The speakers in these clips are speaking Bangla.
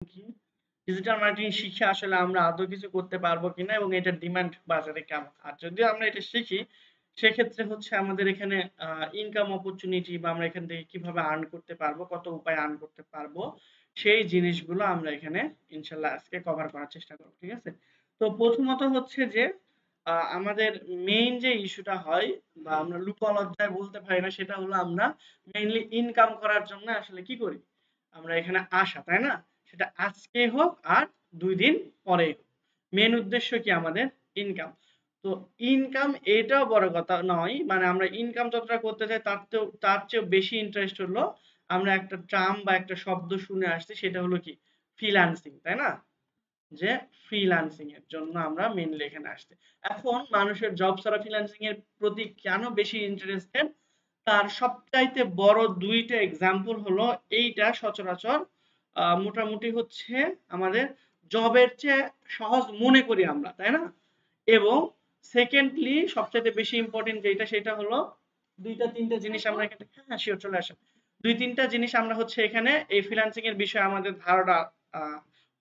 কি ডিজিটাল মার্কেটিং শিখে আসলে আমরা আদৌ কিছু করতে পারবো কিনা এবং এটার ডিমান্ড বাজারে কেমন। আর যদিও আমরা এটা শিখি সেক্ষেত্রে হচ্ছে আমাদের এখানে ইনকাম অপরচুনিটি বা আমরা এখান থেকে কিভাবে আর্ন করতে পারবো, কত উপায়ে আর্ন করতে পারবো, সেই জিনিসগুলো আমরা এখানে ইনশাল্লাহ আজকে কভার করার চেষ্টা করবো। ঠিক আছে? তো প্রথমত হচ্ছে যে আমাদের মেইন যে ইস্যুটা হয় বা আমরা লুকোলজ্জায় বলতে পারি না, সেটা হলো আমরা মেইনলি ইনকাম করার জন্য আসলে কি করি, আমরা এখানে আসা, তাই না? সেটা আজকে হোক আর ২ দিন পরে হোক। মেন উদ্দেশ্য কি আমাদের? ইনকাম। তো ইনকাম এটাও বড় কথা নয়। মানে আমরা ইনকাম যতটা করতে চাই তার চেয়েও বেশি ইন্টারেস্ট হলো আমরা একটা টার্ম বা একটা শব্দ শুনে আসছি, সেটা হলো কি? ফ্রিল্যান্সিং, তাই না? যে ফ্রিল্যান্সিং এর জন্য আমরা মেইনলি এখানে আসছি। এখন মানুষের জব ছাড়া ফ্রিল্যান্সিং এর প্রতি কেন বেশি ইন্টারেস্টেড? তার সবচাইতে বড় ২ টা এক্সাম্পল হলো এইটা সচরাচর মোটামুটি হচ্ছে আমাদের জবের চেয়ে সহজ মনে করি আমরা, তাই না? এবং সেকেন্ডলি সবচাইতে বেশি ইম্পর্টেন্ট যেটা সেটা হলো ২ টা ৩ টা জিনিস আমরা এখানে, হ্যাঁ শিওর চলে আসেন। ২-৩ টা জিনিস আমরা হচ্ছে এখানে এই ফ্রিল্যান্সিং এর বিষয়ে আমাদের ধারণা আ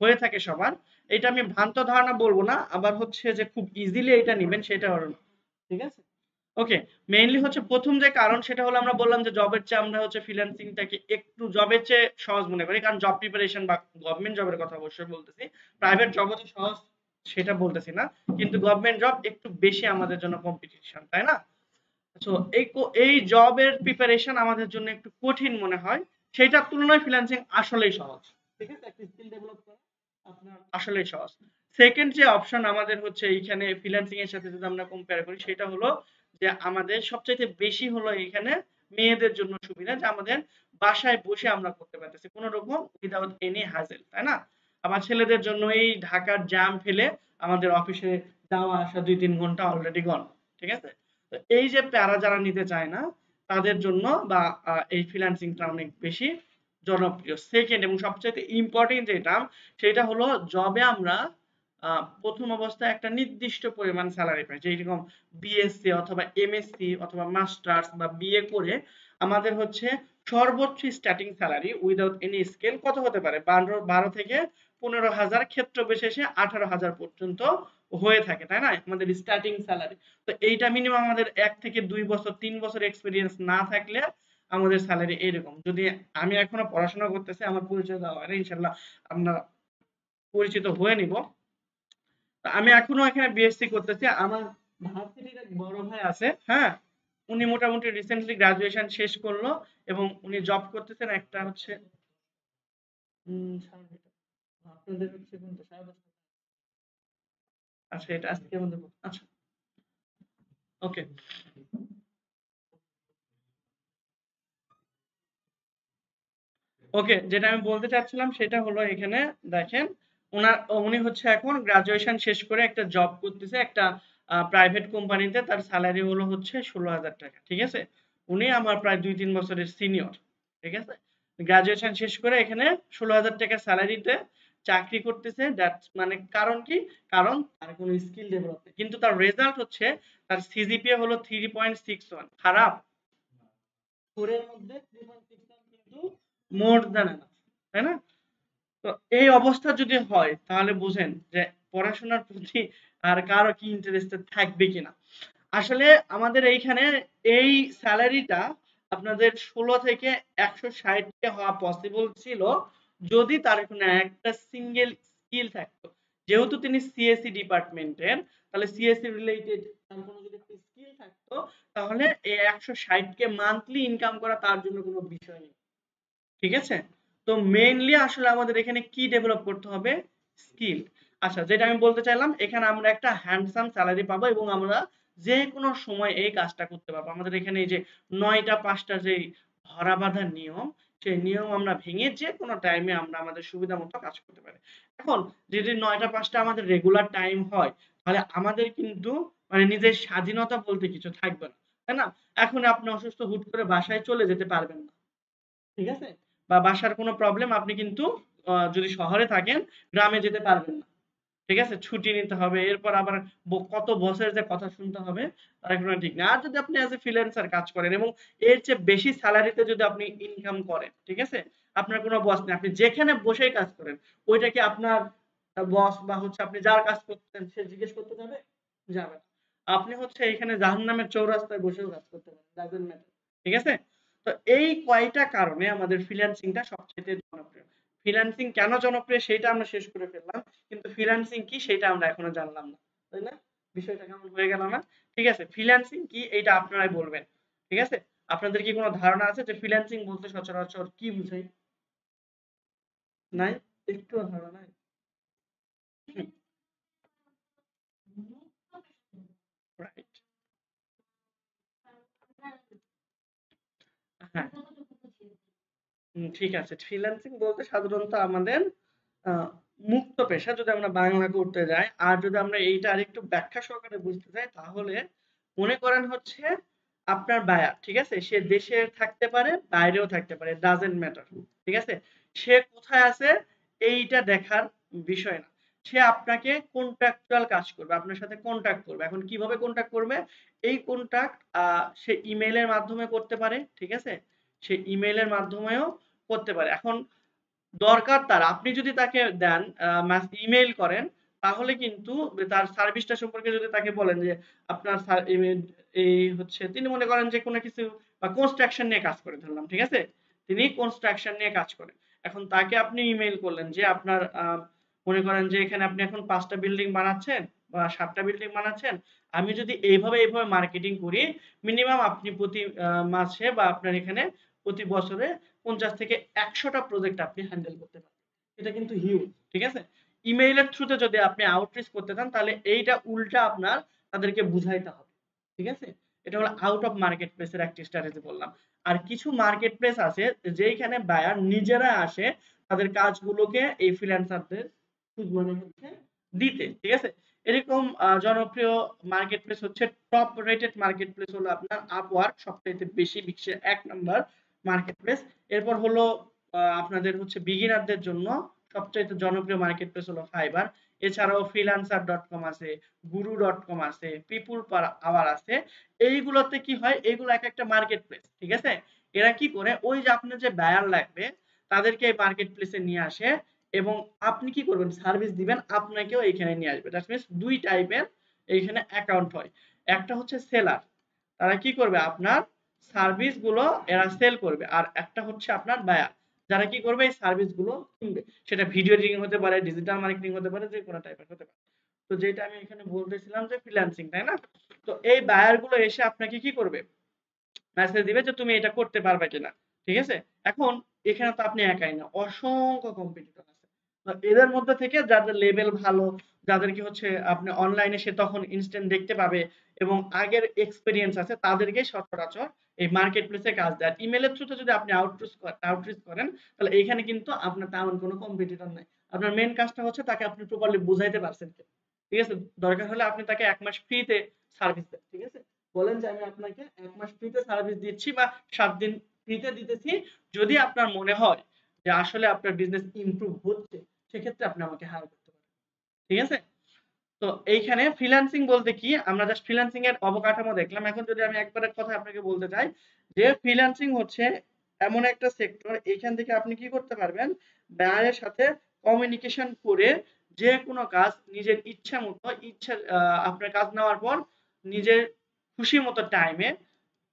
হয়ে থাকে সবার। এটা আমি ভ্রান্ত ধারণা বলব না, আবার হচ্ছে যে খুব ইজিলি এটা নিবেন সেটা হলো না। ঠিক আছে? ওকে, মেইনলি হচ্ছে ১ম যে কারণ সেটা হলো আমরা বললাম যে জবের চেয়ে আমরা হচ্ছে ফ্রিল্যান্সিংটাকে একটু জবের চেয়ে সহজ মনে করি। কারণ জব প্রিপারেশন বা গভর্নমেন্ট জবের কথা অবশ্যই বলতেছি। প্রাইভেট জবও যে সহজ সেটা বলতেছি না। কিন্তু গভর্নমেন্ট জব একটু বেশি আমাদের জন্য কম্পিটিশন, তাই না? সো এই জবের প্রিপারেশন আমাদের জন্য একটু কঠিন মনে হয়। সেইটার তুলনায় ফ্রিল্যান্সিং আসলেই সহজ। ঠিক আছে? একটা স্কিল ডেভেলপ করা আপনার আসলেই সহজ। সেকেন্ড যে অপশন আমাদের হচ্ছে এইখানে ফ্রিল্যান্সিং এর সাথে যদি আমরা কম্পেয়ার করি সেটা হলো যে আমাদের সবচাইতে বেশি হলো এইখানে মেয়েদের জন্য সুবিধা যে আমাদের বাসায় বসে আমরা করতে পারতেছি কোন রকম উইদাউট এনি হ্যাসেল, তাই না? আবার ছেলেদের জন্য এই ঢাকার জ্যাম ফেলে আমাদের অফিসে যাওয়া আসা ২-৩ ঘন্টা অলরেডি গন। ঠিক আছে? তো এই যে প্যারা যারা নিতে চায় না তাদের জন্য বা এই ফ্রিল্যান্সিংটা অনেক বেশি জনপ্রিয়। সেকেন্ড এবং সবচাইতে ইম্পর্টেন্ট যেটা সেটা হলো জবে আমরা প্রথম অবস্থায় একটা নির্দিষ্ট পরিমাণ স্যালারি পাই। যেরকম বিএসসি অথবা এমএসসি অথবা মাস্টার্স বা বিএ করে আমাদের হচ্ছে সর্বোচ্চ starting salary without any scale কত হতে পারে? ১২ থেকে ১৫,০০০, ক্ষেত্র বিশেষে ১৮,০০০ পর্যন্ত হয়ে থাকে, তাই না? আমাদের স্টার্টিং স্যালারি। তো এইটা মিনিমাম আমাদের ১ থেকে ২ বছর ৩ বছর এক্সপেরিয়েন্স না থাকলে আমাদের স্যালারি এইরকম। যদি আমি এখনো পড়াশোনা করতেছি, আমার পরিচয় দেওয়া হয় না, ইনশাল্লাহ আমরা পরিচিত হয়ে নিব। আমি এখনো এখানে বিএসসি করতেছি। আমার ভার্সিটির এক বড় ভাই আছে, হ্যাঁ? উনি মোটামুটি রিসেন্টলি গ্র্যাজুয়েশন শেষ করলো এবং উনি জব করতেছেন একটা হচ্ছে 9:30। আপনাদের হচ্ছে কোনটা? 10:30? আচ্ছা, এটা আজকে আমাদের আচ্ছা, ওকে। ওকে, যেটা আমি বলতে চাচ্ছিলাম সেটা হলো এখানে দেখেন উনার উনি হচ্ছে এখন গ্রাজুয়েশন শেষ করে একটা জব করতেছে একটা প্রাইভেট কোম্পানিতে। তার স্যালারি হলো হচ্ছে ১৬,০০০ টাকা। ঠিক আছে? উনি আমার প্রায় ২-৩ বছরের সিনিয়র। ঠিক আছে? গ্রাজুয়েশন শেষ করে এখানে ১৬,০০০ টাকা স্যালারিতে চাকরি করতেছে। দ্যাটস মানে কারণ কি? কারণ তার কোনো স্কিল ডেভেলপ নেই। কিন্তু তার রেজাল্ট হচ্ছে তার সিজিপিএ হলো 3.61। খারাপ? 4 এর মধ্যে 3.61 কিন্তু মোর দ্যান এনাফ, তাই না? তো এই অবস্থা যদি হয় তাহলে বুঝেন যে পড়াশোনার প্রতি আর কারো কি ইন্টারেস্টেড থাকবে কিনা। আসলে আমাদের এইখানে এই স্যালারিটা আপনাদের ১৬ থেকে ১৬০ কে হওয়া পসিবল ছিল যদি তার কোনো একটা সিঙ্গেল স্কিল থাকতো। যেহেতু তিনি সিএসসি ডিপার্টমেন্টের, তাহলে সিএসসি রিলেটেড তার কোনো যদি একটা স্কিল থাকতো তাহলে এই ১৬০ কে মান্থলি ইনকাম করা তার জন্য কোনো বিষয় নেই। ঠিক আছে? তো মেইনলি আসলে আমাদের এখানে কি ডেভেলপ করতে হবে? স্কিল। আচ্ছা, যেটা আমি বলতে চাইলাম এখানে আমরা একটা হ্যান্ডসাম স্যালারি পাবো এবং আমরা যেকোনো সময় এই কাজটা করতে পারবো। আমাদের এখানে এই যে ৯ টা ৫ টা যেই ধরা বাঁধা নিয়ম, সেই নিয়ম আমরা ভেঙে যেকোনো টাইমে আমরা আমাদের সুবিধা মতো কাজ করতে পারি। এখন যদি ৯ টা ৫ টা আমাদের রেগুলার টাইম হয়, তাহলে আমাদের কিন্তু মানে নিজের স্বাধীনতা বলতে কিছু থাকবে না। তাই না? এখন আপনি অসুস্থ হুট করে বাসায় চলে যেতে পারবেন না। ঠিক আছে? বা বাসার কোনো প্রবলেম আপনি কিন্তু যদি শহরে থাকেন গ্রামে যেতে পারবেন না। ঠিক আছে, ছুটি নিতে হবে, এরপর আবার কত বছরের যে কথা শুনতে হবে তার কোনো ঠিক না। আর যদি আপনি অ্যাজ এ ফ্রিল্যান্সার কাজ করেন এবং এর চেয়ে বেশি স্যালারিতে যদি আপনি ইনকাম করেন, ঠিক আছে, আপনার কোনো বস নেই, আপনি যেখানে বসেই কাজ করেন, ওইটা কি আপনার বস বা হচ্ছে আপনি যার কাজ করতেন সে জিজ্ঞেস করতে যাবে? যাবে না। আপনি হচ্ছে এখানে জাহান্নামের চৌরাস্তায় বসেও কাজ করতে পারেন, ডাজন্ট ম্যাটার। ঠিক আছে? তো এই কয়টা কারণে আমাদের ফ্রিল্যান্সিংটা সবচাইতে জনপ্রিয়। ফ্রিল্যান্সিং কেন জনপ্রিয় সেটা আমরা শেষ করে ফেললাম। কিন্তু ফ্রিল্যান্সিং কি সেটা আমরা এখনো জানলাম না। তাই না? বিষয়টা কেমন হয়ে গেল না? ঠিক আছে? ফ্রিল্যান্সিং কি এইটা আপনারাই বলবেন। ঠিক আছে? আপনাদের কি কোনো ধারণা আছে যে ফ্রিল্যান্সিং বলতে সচরাচর কি বুঝাই? নাই? একটুও ধারণা নাই? রাইট। হ্যাঁ। ঠিক আছে। ফ্রিল্যান্সিং বলতে সাধারণত আমাদের আ মুক্ত পেশা যদি আমরা বাংলা করতে যাই। আর যদি আমরা এইটা আরেকটু ব্যাখ্যা সহকারে বুঝতে চাই তাহলে মনে করেন হচ্ছে আপনার বায়ার, ঠিক আছে? সে দেশে থাকতে পারে, বাইরেও থাকতে পারে। Doesn't matter. ঠিক আছে? সে কোথায় আছে এইটা দেখার বিষয় না। সে আপনাকে কন্ট্রাকচুয়াল কাজ করবে। আপনার সাথে কন্ট্রাক্ট করবে। এখন কিভাবে কন্ট্রাক্ট করবে? এই কন্ট্রাক্ট সে ইমেইলের মাধ্যমে করতে পারে। ঠিক আছে? সে ইমেইলের মাধ্যমেও করতে পারে। এখন দরকার তার আপনি যদি তাকে দেন ইমেইল করেন তাহলে কিন্তু তার সার্ভিসটা সম্পর্কে যদি তাকে বলেন যে আপনার এই হচ্ছে তিনি মনে করেন যে কোনো কিছু বা কনস্ট্রাকশন নিয়ে কাজ করে ধরলাম, ঠিক আছে, তিনি কনস্ট্রাকশন নিয়ে কাজ করে। এখন তাকে আপনি ইমেইল করলেন যে আপনার মনে করেন যে এখানে আপনি এখন ৫টা বিল্ডিং বানাচ্ছেন বা ৭টা বিল্ডিং বানাচ্ছেন, আমি যদি এইভাবে মার্কেটিং করি মিনিমাম আপনি প্রতি মাসে বা আপনার এখানে প্রতি বছরে ৫০ থেকে ১০০টা প্রজেক্ট আপনি হ্যান্ডেল করতে পারবেন। এটা কিন্তু হিউজ, ঠিক আছে? ইমেইলের থ্রুতে যদি আপনি আউটরিচ করতে চান তাহলে এইটা উল্টা আপনার তাদেরকে বুঝাইতে হবে। ঠিক আছে? এটা হলো আউট অফ মার্কেট প্লেস এর একটা স্ট্র্যাটেজি বললাম। আর কিছু মার্কেট প্লেস আছে যেইখানে বায়ার নিজেরা আসে তাদের কাজগুলোকে এই ফ্রিল্যান্সারদের মানে হচ্ছে দিতে। ঠিক আছে? এরকম জনপ্রিয় মার্কেট প্লেস হচ্ছে টপ রেটেড মার্কেট প্লেস হলো আপনার আপওয়ার্ক, সবচাইতে বেশি বিশ্বের ১ নাম্বার মার্কেট প্লেস। এরপর হলো আপনাদের হচ্ছে বিগিনারদের জন্য সবচাইতে জনপ্রিয় মার্কেট প্লেস হলো ফাইবার। এছাড়াও freelancer.com আছে, guru.com আছে, পিপুল পার আওয়ার আছে। এইগুলোতে কি হয়? এইগুলো এক একটা মার্কেট প্লেস। ঠিক আছে? এরা কি করে? ওই যে আপনার যে বায়ার লাগবে তাদেরকে এই মার্কেট প্লেসে নিয়ে আসে এবং আপনি কি করবেন? সার্ভিস দিবেন, আপনাকেও এইখানে নিয়ে আসবে। দ্যাট মিনস ২ টাইপের এইখানে অ্যাকাউন্ট হয়। একটা হচ্ছে সেলার। তারা কি করবে? আপনার সার্ভিস গুলো এরা সেল করবে। আর একটা হচ্ছে আপনার বায়ার। যারা কি করবে? এই সার্ভিস গুলো কিনবে। সেটা ভিডিও এডিটিং হতে পারে, ডিজিটাল মার্কেটিং হতে পারে, যেকোনো টাইপের হতে পারে। তো যেটা আমি এখানে বলতেছিলাম যে ফ্রিল্যান্সিং, তাই না? তো এই বায়ার গুলো এসে আপনাকে কি করবে? মেসেজ দিবে যে তুমি এটা করতে পারবে কিনা। ঠিক আছে? এখন এখানে তো আপনি একাই না, অসংখ্য কম্পিটিটর আছে। তো এদের মধ্যে থেকে যাদের লেভেল ভালো, যাদেরকে হচ্ছে আপনি অনলাইনে সে তখন ইনস্ট্যান্ট দেখতে পাবে এবং আগের এক্সপেরিয়েন্স আছে তাদেরকেই সচরাচর এই মার্কেট প্লেসে কাজ দেয়। ইমেইলের থ্রুতে যদি আপনি আউটরিচ করেন তাহলে এখানে কিন্তু আপনার তেমন কোনো কম্পিটিটর নাই। আপনার মেইন কাজটা হচ্ছে তাকে আপনি প্রপারলি বুঝাইতে পারছেন কিনা। ঠিক আছে? দরকার হলে আপনি তাকে ১ মাস ফ্রিতে সার্ভিস দেন। ঠিক আছে? বলেন যে আমি আপনাকে ১ মাস ফ্রিতে সার্ভিস দিচ্ছি বা ৭ দিন ফ্রিতে দিতেছি। যদি আপনার মনে হয় যে আসলে আপনার বিজনেস ইমপ্রুভ হচ্ছে, সেক্ষেত্রে আপনি আমাকে হায়ার করতে পারেন। ঠিক আছে? তো এইখানে ফ্রিল্যান্সিং বলতে কি? আমরা জাস্ট ফ্রিল্যান্সিং এর অবকাঠামো দেখলাম। এখন যদি আমি একবারের কথা আপনাকে বলতে চাই যে ফ্রিল্যান্সিং হচ্ছে এমন একটা সেক্টর এইখান থেকে আপনি কি করতে পারবেন? বায়ারের সাথে কমিউনিকেশন করে যেকোনো কাজ নিজের ইচ্ছা মতো আপনার কাজ নেওয়ার পর নিজের খুশি মতো টাইমে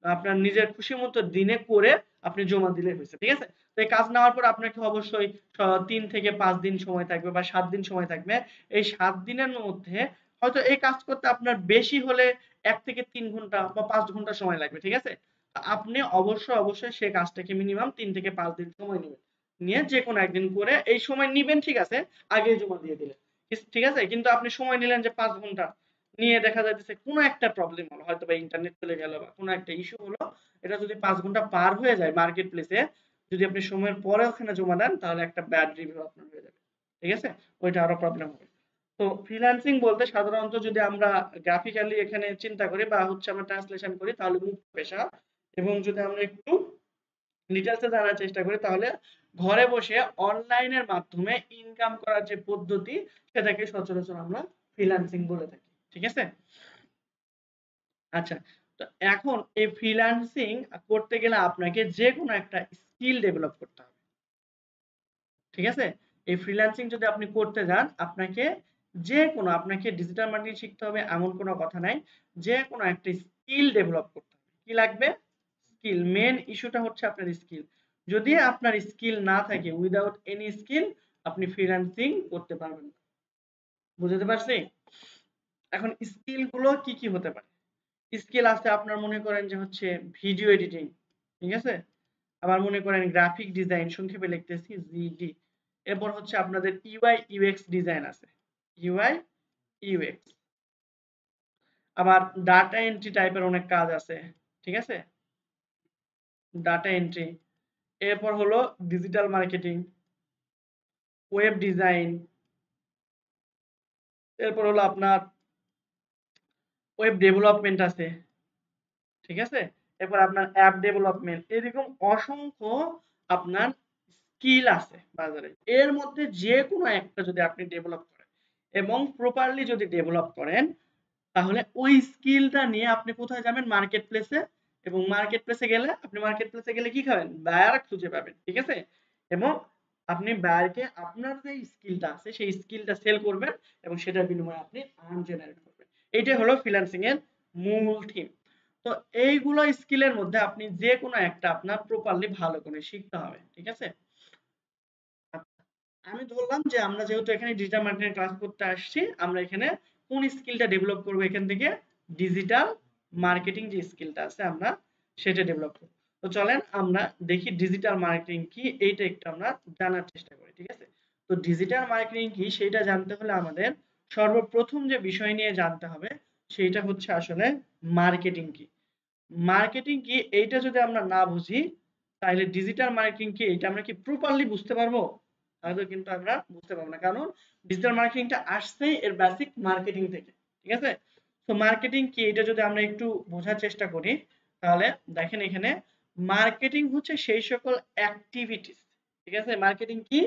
আপনার নিজের খুশি মতো দিনে করে আপনি জমা দিলে হয়েছে। ঠিক আছে? তো এই কাজ নেওয়ার পর আপনাকে অবশ্যই ৩ থেকে ৫ দিন সময় থাকবে বা ৭ দিন সময় থাকবে। এই ৭ দিনের মধ্যে হয়তো এই কাজ করতে আপনার বেশি হলে ১ থেকে ৩ ঘন্টা বা ৫ ঘন্টা সময় লাগবে। ঠিক আছে? আপনি অবশ্যই সেই কাজটাকে মিনিমাম ৩ থেকে ৫ দিন সময় নিবেন। নিয়ে যেকোনো একদিন করে এই সময় নিবেন, ঠিক আছে? আগেই জমা দিয়ে দিলেন। ঠিক আছে? কিন্তু আপনি সময় নিলেন যে ৫ ঘন্টা। নিয়ে দেখা যাইতেছে কোনো একটা প্রবলেম হলো, হয়তোবা ইন্টারনেট চলে গেল বা কোনো একটা ইস্যু হলো। এটা যদি ৫ ঘন্টা পার হয়ে যায় মার্কেট প্লেসে, যদি আপনি সময়ের পরে ওখানে জমা দেন তাহলে একটা ব্যাড রিভিউ আপনার হয়ে যাবে। ঠিক আছে? ওইটা আরো প্রবলেম হবে। তো ফ্রিল্যান্সিং বলতে সাধারণত যদি আমরা গ্রাফিক্যালি এখানে চিন্তা করি বা হচ্ছে আমরা ট্রান্সলেশন করি তাহলে মুক্ত পেশা, এবং যদি আমরা একটু ডিটেইলসে জানার চেষ্টা করি তাহলে ঘরে বসে অনলাইনের মাধ্যমে ইনকাম করার যে পদ্ধতি সেটাকে সচরাচর আমরা ফ্রিল্যান্সিং বলে থাকি। ঠিক আছে? আচ্ছা, তো এখন এই ফ্রিল্যান্সিং করতে গেলে আপনাকে যে কোনো একটা স্কিল ডেভেলপ করতে হবে। ঠিক আছে? এই ফ্রিল্যান্সিং যদি আপনি করতে যান আপনাকে আপনাকে ডিজিটাল মার্কেটিং শিখতে হবে এমন কোনো কথা নাই। যে কোনো একটা স্কিল ডেভেলপ করতে হবে। কি লাগবে? স্কিল। মেন ইস্যুটা হচ্ছে আপনার স্কিল। যদি আপনার স্কিল না থাকে, উইদাউট এনি স্কিল আপনি ফ্রিল্যান্সিং করতে পারবেন না। বুঝতে পারছি? এখন স্কিল গুলো কি কি হতে পারে? স্কিল আছে আপনার, মনে করেন যে হচ্ছে ভিডিও এডিটিং, ঠিক আছে? আবার মনে করেন গ্রাফিক ডিজাইন, সংক্ষেপে লিখতেছি জিডি। এরপর হচ্ছে আপনাদের ইউআই ইউএক্স ডিজাইন আছে, ইউআই ইউএক্স। আবার ডাটা এন্ট্রি টাইপের অনেক কাজ আছে, ঠিক আছে? Data entry. এরপর হলো ডিজিটাল মার্কেটিং, ওয়েব ডিজাইন। এরপর হলো আপনার ওয়েব ডেভেলপমেন্ট আছে, ঠিক আছে? এরপর আপনার অ্যাপ ডেভেলপমেন্ট। এরকম অসংখ্য আপনার স্কিল আছে বাজারে। এর মধ্যে যে কোনো একটা যদি আপনি ডেভেলপ করেন এবং প্রপারলি যদি ডেভেলপ করেন, তাহলে ওই স্কিলটা নিয়ে আপনি কোথায় যাবেন? মার্কেট প্লেসে। এবং মার্কেট প্লেসে গেলে কি খাবেন? বায়ার খুঁজে পাবেন, ঠিক আছে? এবং আপনি বায়ারকে আপনার যে স্কিলটা আছে সেই স্কিলটা সেল করবেন এবং সেটার বিনিময়ে আপনি আর্ন জেনারেট করবেন। এইটাই হলো ফ্রিল্যান্সিং এর মূল থিম। তো এইগুলো স্কিলের মধ্যে আপনি যে কোনো একটা আপনার প্রপারলি ভালো করে শিখতে হবে, ঠিক আছে? আচ্ছা, আমি ধরলাম যে আমরা যেহেতু এখানে ডিজিটাল মার্কেটিং ক্লাস করতে আসছি, আমরা এখানে কোন স্কিলটা ডেভেলপ করব? এখান থেকে ডিজিটাল মার্কেটিং যে স্কিলটা আছে আমরা সেটা ডেভেলপ করব। তো চলেন আমরা দেখি ডিজিটাল মার্কেটিং কি, এইটা একটু আমরা জানার চেষ্টা করি, ঠিক আছে? তো ডিজিটাল মার্কেটিং কি সেটা জানতে হলে আমাদের সর্বপ্রথম যে বিষয় নিয়ে জানতে হবে সেইটা হচ্ছে আসলে মার্কেটিং কি। মার্কেটিং কি এইটা যদি আমরা না বুঝি, তাহলে ডিজিটাল মার্কেটিং কি এটা আমরা কি প্রপারলি বুঝতে পারবো? তাহলে কিন্তু আমরা বুঝতে পারবো না, কারণ ডিজিটাল মার্কেটিংটা আসছেই এর বেসিক মার্কেটিং থেকে, ঠিক আছে? তো মার্কেটিং কি এটা যদি আমরা একটু বোঝার চেষ্টা করি, তাহলে দেখেন এখানে মার্কেটিং হচ্ছে সেই সকল অ্যাক্টিভিটিস, ঠিক আছে? মার্কেটিং কি?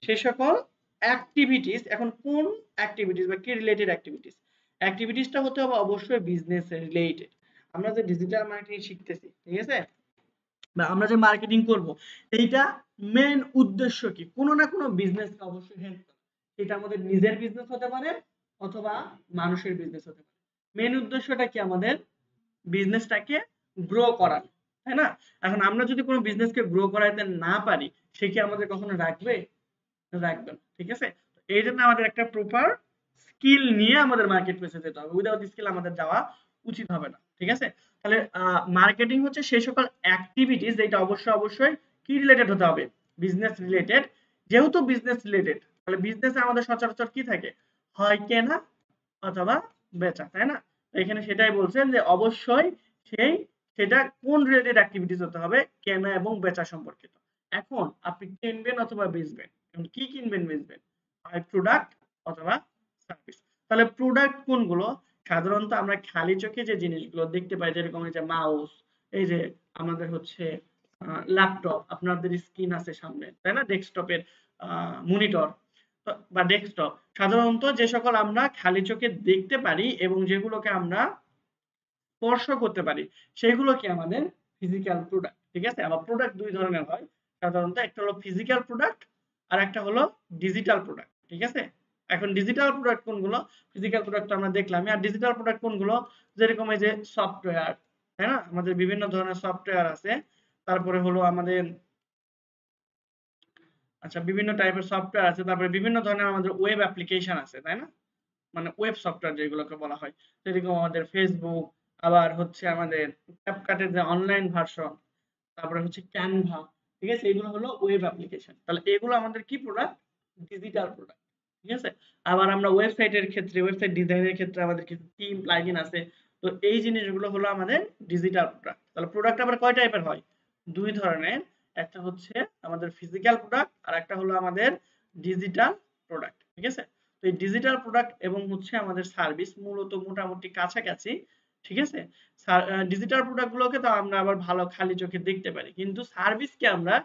সেই সকল অ্যাক্টিভিটিস। এখন কোন অ্যাক্টিভিটিস বা কি রিলেটেড অ্যাক্টিভিটিস? অ্যাক্টিভিটিসটা হতে হবে অবশ্যই বিজনেস রিলেটেড। আমরা যে ডিজিটাল মার্কেটিং শিখতেছি, ঠিক আছে? বা আমরা যে মার্কেটিং করব, এইটা মেন উদ্দেশ্য কি? কোনো না কোনো বিজনেসকে অবশ্যই হেল্প করা। এটা আমাদের নিজের বিজনেস হতে পারে অথবা মানুষের বিজনেস হতে পারে। মেন উদ্দেশ্যটা কি? আমাদের বিজনেসটাকে গ্রো করানো, তাই না? এখন আমরা যদি কোনো বিজনেসকে গ্রো করাইতে না পারি, সে কি আমাদের কখনো রাখবে? রাখবে না, ঠিক আছে? এই জন্য আমাদের একটা প্রপার স্কিল নিয়ে আমাদের মার্কেট প্লেসে যেতে হবে। উইদাউট স্কিল আমাদের যাওয়া উচিত হবে না, ঠিক আছে? তাহলে মার্কেটিং হচ্ছে সেই সকল অ্যাক্টিভিটিস যেটা অবশ্যই কি রিলেটেড হতে হবে? Business related. যেহেতু বিজনেস রিলেটেড, তাহলে বিজনেসে আমাদের সচরাচর কি থাকে? হয় কেনা অথবা বেচা, তাই না? তো এখানে সেটাই বলছেন যে অবশ্যই সেই সেটা কোন রিলেটেড অ্যাক্টিভিটিস হতে হবে? কেনা এবং বেচা সম্পর্কিত। এখন আপনি কিনবেন অথবা বেচবেন। এখন কি কিনবেন বেচবেন? হয় প্রোডাক্ট অথবা সার্ভিস। তাহলে প্রোডাক্ট কোনগুলো? সাধারণত আমরা খালি চোখে যে জিনিসগুলো দেখতে পাই, যেরকম এই যে মাউস, এই যে আমাদের হচ্ছে ল্যাপটপ, আপনাদের স্ক্রিন আছে সামনে, তাই না? ডেস্কটপের মনিটর বা ডেস্কটপ, সাধারণত যে সকল আমরা খালি চোখে দেখতে পারি এবং যেগুলোকে আমরা স্পর্শ করতে পারি, সেগুলো কি আমাদের ফিজিক্যাল প্রোডাক্ট, ঠিক আছে? আবার প্রোডাক্ট দুই ধরনের হয় সাধারণত, একটা হলো ফিজিক্যাল প্রোডাক্ট আর একটা হলো ডিজিটাল প্রোডাক্ট, ঠিক আছে? এখন ডিজিটাল প্রোডাক্ট কোনগুলো? ফিজিক্যাল প্রোডাক্ট আমরা দেখলাম। আর ডিজিটাল প্রোডাক্ট কোনগুলো? যেরকম এই যে সফটওয়্যার, তাই না? আমাদের বিভিন্ন ধরনের সফটওয়্যার আছে। তারপরে হলো আমাদের আচ্ছা বিভিন্ন টাইপের সফটওয়্যার আছে। তারপরে বিভিন্ন ধরনের আমাদের ওয়েব অ্যাপ্লিকেশন আছে, তাই না? মানে ওয়েব সফটওয়্যার যেগুলোকে বলা হয়। যেরকম আমাদের ফেসবুক, আবার হচ্ছে আমাদের ক্যাপকাটের যে অনলাইন ভার্সন, তারপরে হচ্ছে ক্যানভা, ঠিক আছে? এগুলো হলো ওয়েব অ্যাপ্লিকেশন। তাহলে এগুলো আমাদের কি প্রোডাক্ট? ডিজিটাল প্রোডাক্ট, ঠিক আছে? আবার আমরা ওয়েবসাইটের ক্ষেত্রে, ওয়েবসাইট ডিজাইনের ক্ষেত্রে আমাদের কিছু থিম প্লাগইন আছে। তো এই জিনিসগুলো হলো আমাদের ডিজিটাল প্রোডাক্ট। তাহলে প্রোডাক্ট আবার কয় টাইপের হয়? দুই ধরনের। একটা হচ্ছে আমাদের ফিজিক্যাল প্রোডাক্ট আর একটা হলো আমাদের ডিজিটাল প্রোডাক্ট, ঠিক আছে? তো এই ডিজিটাল প্রোডাক্ট এবং হচ্ছে আমাদের সার্ভিস মূলত মোটামুটি কাছাকাছি, ঠিক আছে? ডিজিটাল প্রোডাক্ট গুলোকে তো আমরা আবার ভালো খালি চোখে দেখতে পারি, কিন্তু সার্ভিসকে আমরা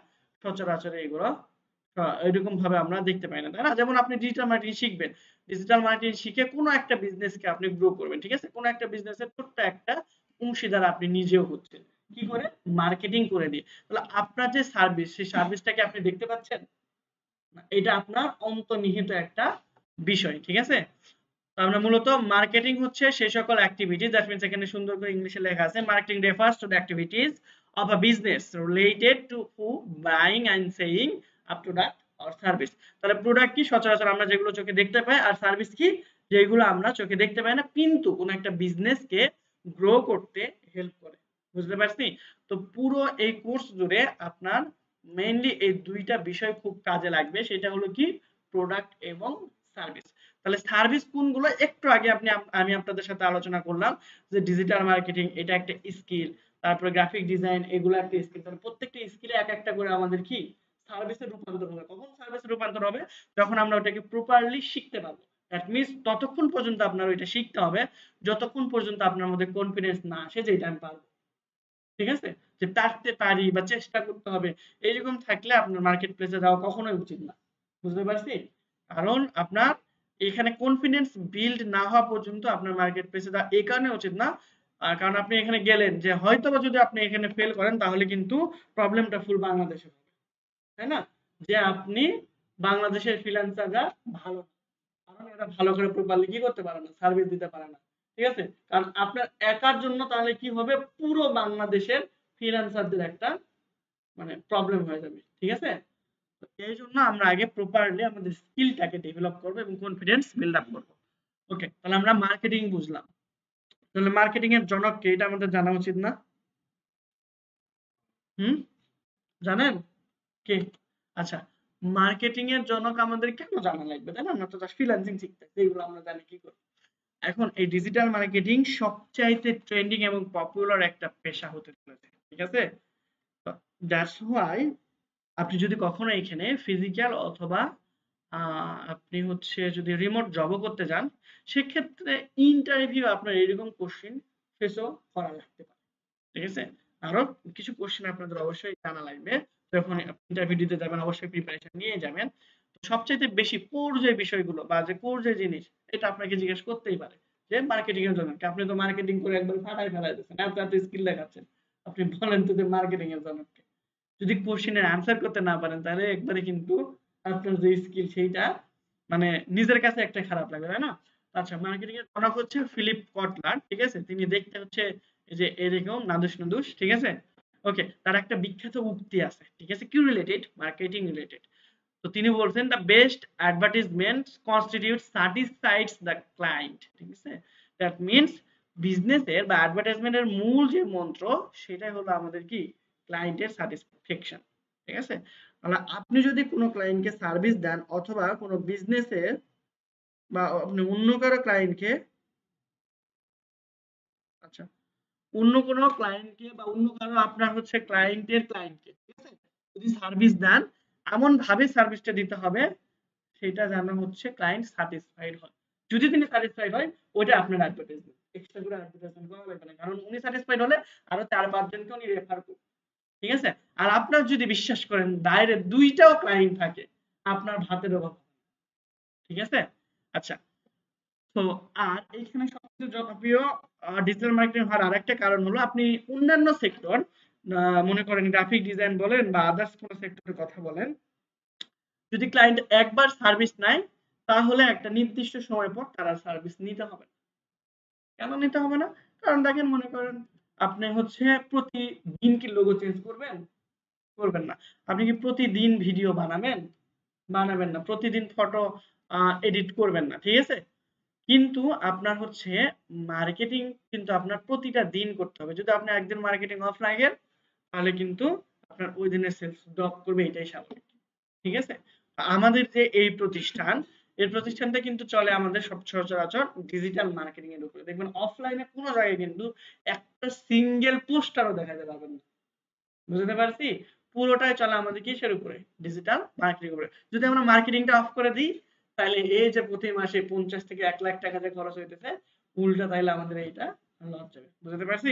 সচরাচর এগুলো এরকম ভাবে আমরা দেখতে পাই না, তাই না? যেমন আপনি ডিজিটাল মার্কেটিং শিখবেন, ডিজিটাল মার্কেটিং শিখে কোনো একটা বিজনেসকে আপনি গ্রো করবেন, ঠিক আছে? কোনো একটা বিজনেসের ছোট্ট একটা অংশীদার আপনি নিজেও হচ্ছেন, কি করে? মার্কেটিং করে দিয়ে। তাহলে আপনার যে সার্ভিস, সেই সার্ভিসটাকে আপনি দেখতে পাচ্ছেন না, এটা আপনার অন্তর্নিহিত একটা বিষয়, ঠিক আছে? তো আমরা মূলত মার্কেটিং হচ্ছে সেই সকল অ্যাক্টিভিটি, দ্যাট মিন্স এখানে সুন্দর করে ইংলিশে লেখা আছে, marketing refers to the activities of a business related to who buying and saying up to that or service. তাহলে প্রোডাক্ট কি? সচরাচর আমরা যেগুলো চোখে দেখতে পাই, আর সার্ভিস কি? যেগুলো আমরা চোখে দেখতে পাই না কিন্তু কোন একটা বিজনেসকে গ্রো করতে হেল্প করে। বুঝতে পারছি? তো পুরো এই কোর্স জুড়ে আপনার মেইনলি এই দুইটা বিষয় খুব কাজে লাগবে, সেটা হলো কি? প্রোডাক্ট এবং সার্ভিস। তাহলে সার্ভিস কোনগুলো? একটু আগে আমি আপনাদের সাথে আলোচনা করলাম যে ডিজিটাল মার্কেটিং এটা একটা স্কিল, তারপরে গ্রাফিক ডিজাইন এগুলো একটা স্কিল। তাহলে প্রত্যেকটা স্কিলে এক একটা করে আমাদের কি সার্ভিসে রূপান্তর হবে। কখন সার্ভিসে রূপান্তর হবে? যখন আমরা ওটাকে প্রপারলি শিখতে পারবো। দ্যাট মিন্স ততক্ষণ পর্যন্ত আপনার ওইটা শিখতে হবে যতক্ষণ পর্যন্ত আপনার মধ্যে কনফিডেন্স না আসে যে এটা আমি পারবো, ঠিক আছে? যে পারতে পারি বা চেষ্টা করতে হবে, এইরকম থাকলে আপনার মার্কেট প্লেসে যাওয়া কখনোই উচিত না। বুঝতে পারছি? কারণ আপনার এখানে কনফিডেন্স বিল্ড না হওয়া পর্যন্ত আপনার মার্কেট প্লেসে যাওয়া এই কারণে উচিত না, কারণ আপনি এখানে গেলেন যে হয়তোবা যদি আপনি এখানে ফেল করেন তাহলে কিন্তু প্রবলেমটা ফুল বাংলাদেশে হবে, তাই না? যে আপনি বাংলাদেশের ফ্রিল্যান্সাররা ভালো না, কারণ এরা ভালো করে প্রপারলি কি করতে পারে না, সার্ভিস দিতে পারে না, ঠিক আছে? কারণ আপনার একার জন্য তাহলে কি হবে, পুরো বাংলাদেশের ফ্রিল্যান্সারদের একটা মানে প্রবলেম হয়ে যাবে, ঠিক আছে? তো এই জন্য আমরা আগে প্রপারলি আমাদের স্কিলটাকে ডেভেলপ করবো এবং কনফিডেন্স বিল্ড আপ করবো। ওকে, তাহলে আমরা মার্কেটিং বুঝলাম। তাহলে মার্কেটিং এর জনক কে? এটা আমাদের জানা উচিত না? হুম, জানেন কে? আচ্ছা, মার্কেটিং এর জনক আমাদের কেন জানা লাগবে, তাই না? আমরা তো জাস্ট ফ্রিল্যান্সিং শিখতেছি, এগুলো আমরা জানি কি করে। এখন এই ডিজিটাল মার্কেটিং সবচাইতে ট্রেন্ডিং এবং পপুলার একটা পেশা হতে চলেছে, ঠিক আছে? তো দ্যাটস হোয়াই আপনি যদি কখনো এখানে ফিজিক্যাল অথবা আপনি হচ্ছে যদি রিমোট জবও করতে যান, সেক্ষেত্রে ইন্টারভিউ আপনার এরকম কোশ্চেন ফেসও করা লাগতে পারে, ঠিক আছে? আরো কিছু কোশ্চেন আপনাদের অবশ্যই জানা লাগবে, যখন ইন্টারভিউ দিতে যাবেন অবশ্যই প্রিপারেশন নিয়ে যাবেন। তো সবচাইতে বেশি কোর যে বিষয়গুলো বা যে কোর যে জিনিস, এটা আপনাকে জিজ্ঞেস করতেই পারে যে মার্কেটিং এর জন্য আপনি তো মার্কেটিং করে একবার ফাটাই ফেলাই দিচ্ছেন, এত এত স্কিল দেখাচ্ছেন, আপনি বলেন তো যে মার্কেটিং এর জন্য যদি কোশ্চেনের আনসার করতে না পারেন তাহলে একবারে কিন্তু আপনার যে স্কিল সেইটা মানে নিজের কাছে একটা খারাপ লাগবে, তাই না? আচ্ছা, মার্কেটিং এর জনক হচ্ছে ফিলিপ কটলার, ঠিক আছে? তিনি দেখতে হচ্ছে এই যে এরকম নাদুস নুদুস, ঠিক আছে? ওকে, তার একটা বিখ্যাত উক্তি আছে, ঠিক আছে? কি রিলেটেড? Marketing related. তো তিনি বলছেন the best advertisement constitute satisfies the client, ঠিক আছে? দ্যাট মিন্স বিজনেসের বা অ্যাডভার্টাইজমেন্টের মূল যে মন্ত্র সেটাই হলো আমাদের কি ক্লায়েন্টের স্যাটিসফ্যাকশন, ঠিক আছে? তাহলে আপনি যদি কোনো ক্লায়েন্টকে সার্ভিস দেন অথবা কোনো বিজনেসের বা আপনি অন্য কারো ক্লায়েন্টকে, আচ্ছা, অন্য কোনো ক্লায়েন্টকে বা অন্য কারো আপনার হচ্ছে ক্লায়েন্টের ক্লায়েন্টকে, ঠিক আছে? যদি সার্ভিস দেন এমন ভাবে সার্ভিসটা দিতে হবে সেটা যেন হচ্ছে ক্লায়েন্ট স্যাটিসফাইড হয়। যদি তিনি স্যাটিসফাইড হয় ওইটা আপনার অ্যাডভার্টাইজমেন্ট, এক্সট্রা করে অ্যাডভার্টাইজমেন্ট করা লাগবে না, কারণ উনি স্যাটিসফাইড হলে আরো 4-5 জনকে উনি রেফার করবেন, ঠিক আছে? আর আপনার যদি বিশ্বাস করেন ডাইরেক্ট দুইটাও ক্লায়েন্ট থাকে, আপনার ভাতের অভাব হবে না, ঠিক আছে? আচ্ছা, তো আর এইখানে সবচেয়ে জনপ্রিয় ডিজিটাল মার্কেটিং হওয়ার আরেকটা কারণ হলো আপনি অন্যান্য সেক্টর, মনে করেন গ্রাফিক ডিজাইন বলেন বা আদার্স কোনো সেক্টরের কথা বলেন, যদি ক্লায়েন্ট একবার সার্ভিস নেয় তাহলে একটা নির্দিষ্ট সময় পর তারা সার্ভিস নিতে হবে না। কেন নিতে হবে না? কারণ দেখেন, মনে করেন আপনি হচ্ছে প্রতিদিন কি লোগো চেঞ্জ করবেন? করবেন না। আপনি কি প্রতিদিন ভিডিও বানাবেন? বানাবেন না। প্রতিদিন ফটো এডিট করবেন না, ঠিক আছে? কিন্তু আপনার হচ্ছে মার্কেটিং কিন্তু আপনার প্রতিটা দিন করতে হবে। যদি আপনি একদিন মার্কেটিং অফ রাখেন তাহলে কিন্তু আপনার ওই দিনের সেলস ড্রপ করবে, এটাই স্বাভাবিক, ঠিক আছে? আমাদের যে এই প্রতিষ্ঠান, এই প্রতিষ্ঠানটা কিন্তু চলে আমাদের সব সচরাচর ডিজিটাল মার্কেটিং এর উপরে। দেখবেন অফলাইনে কোনো জায়গায় কিন্তু একটা সিঙ্গেল পোস্টারও দেখাতে পারবেন না। বুঝতে পারছি? পুরোটাই চলে আমাদের কিসের উপরে? ডিজিটাল মার্কেটিং উপরে। যদি আমরা মার্কেটিংটা অফ করে দিই তাহলে এই যে প্রতি মাসে 50 থেকে 1 লাখ টাকা যে খরচ হইতেছে, উল্টা তাইলে আমাদের এইটা লস যাবে। বুঝতে পারছি?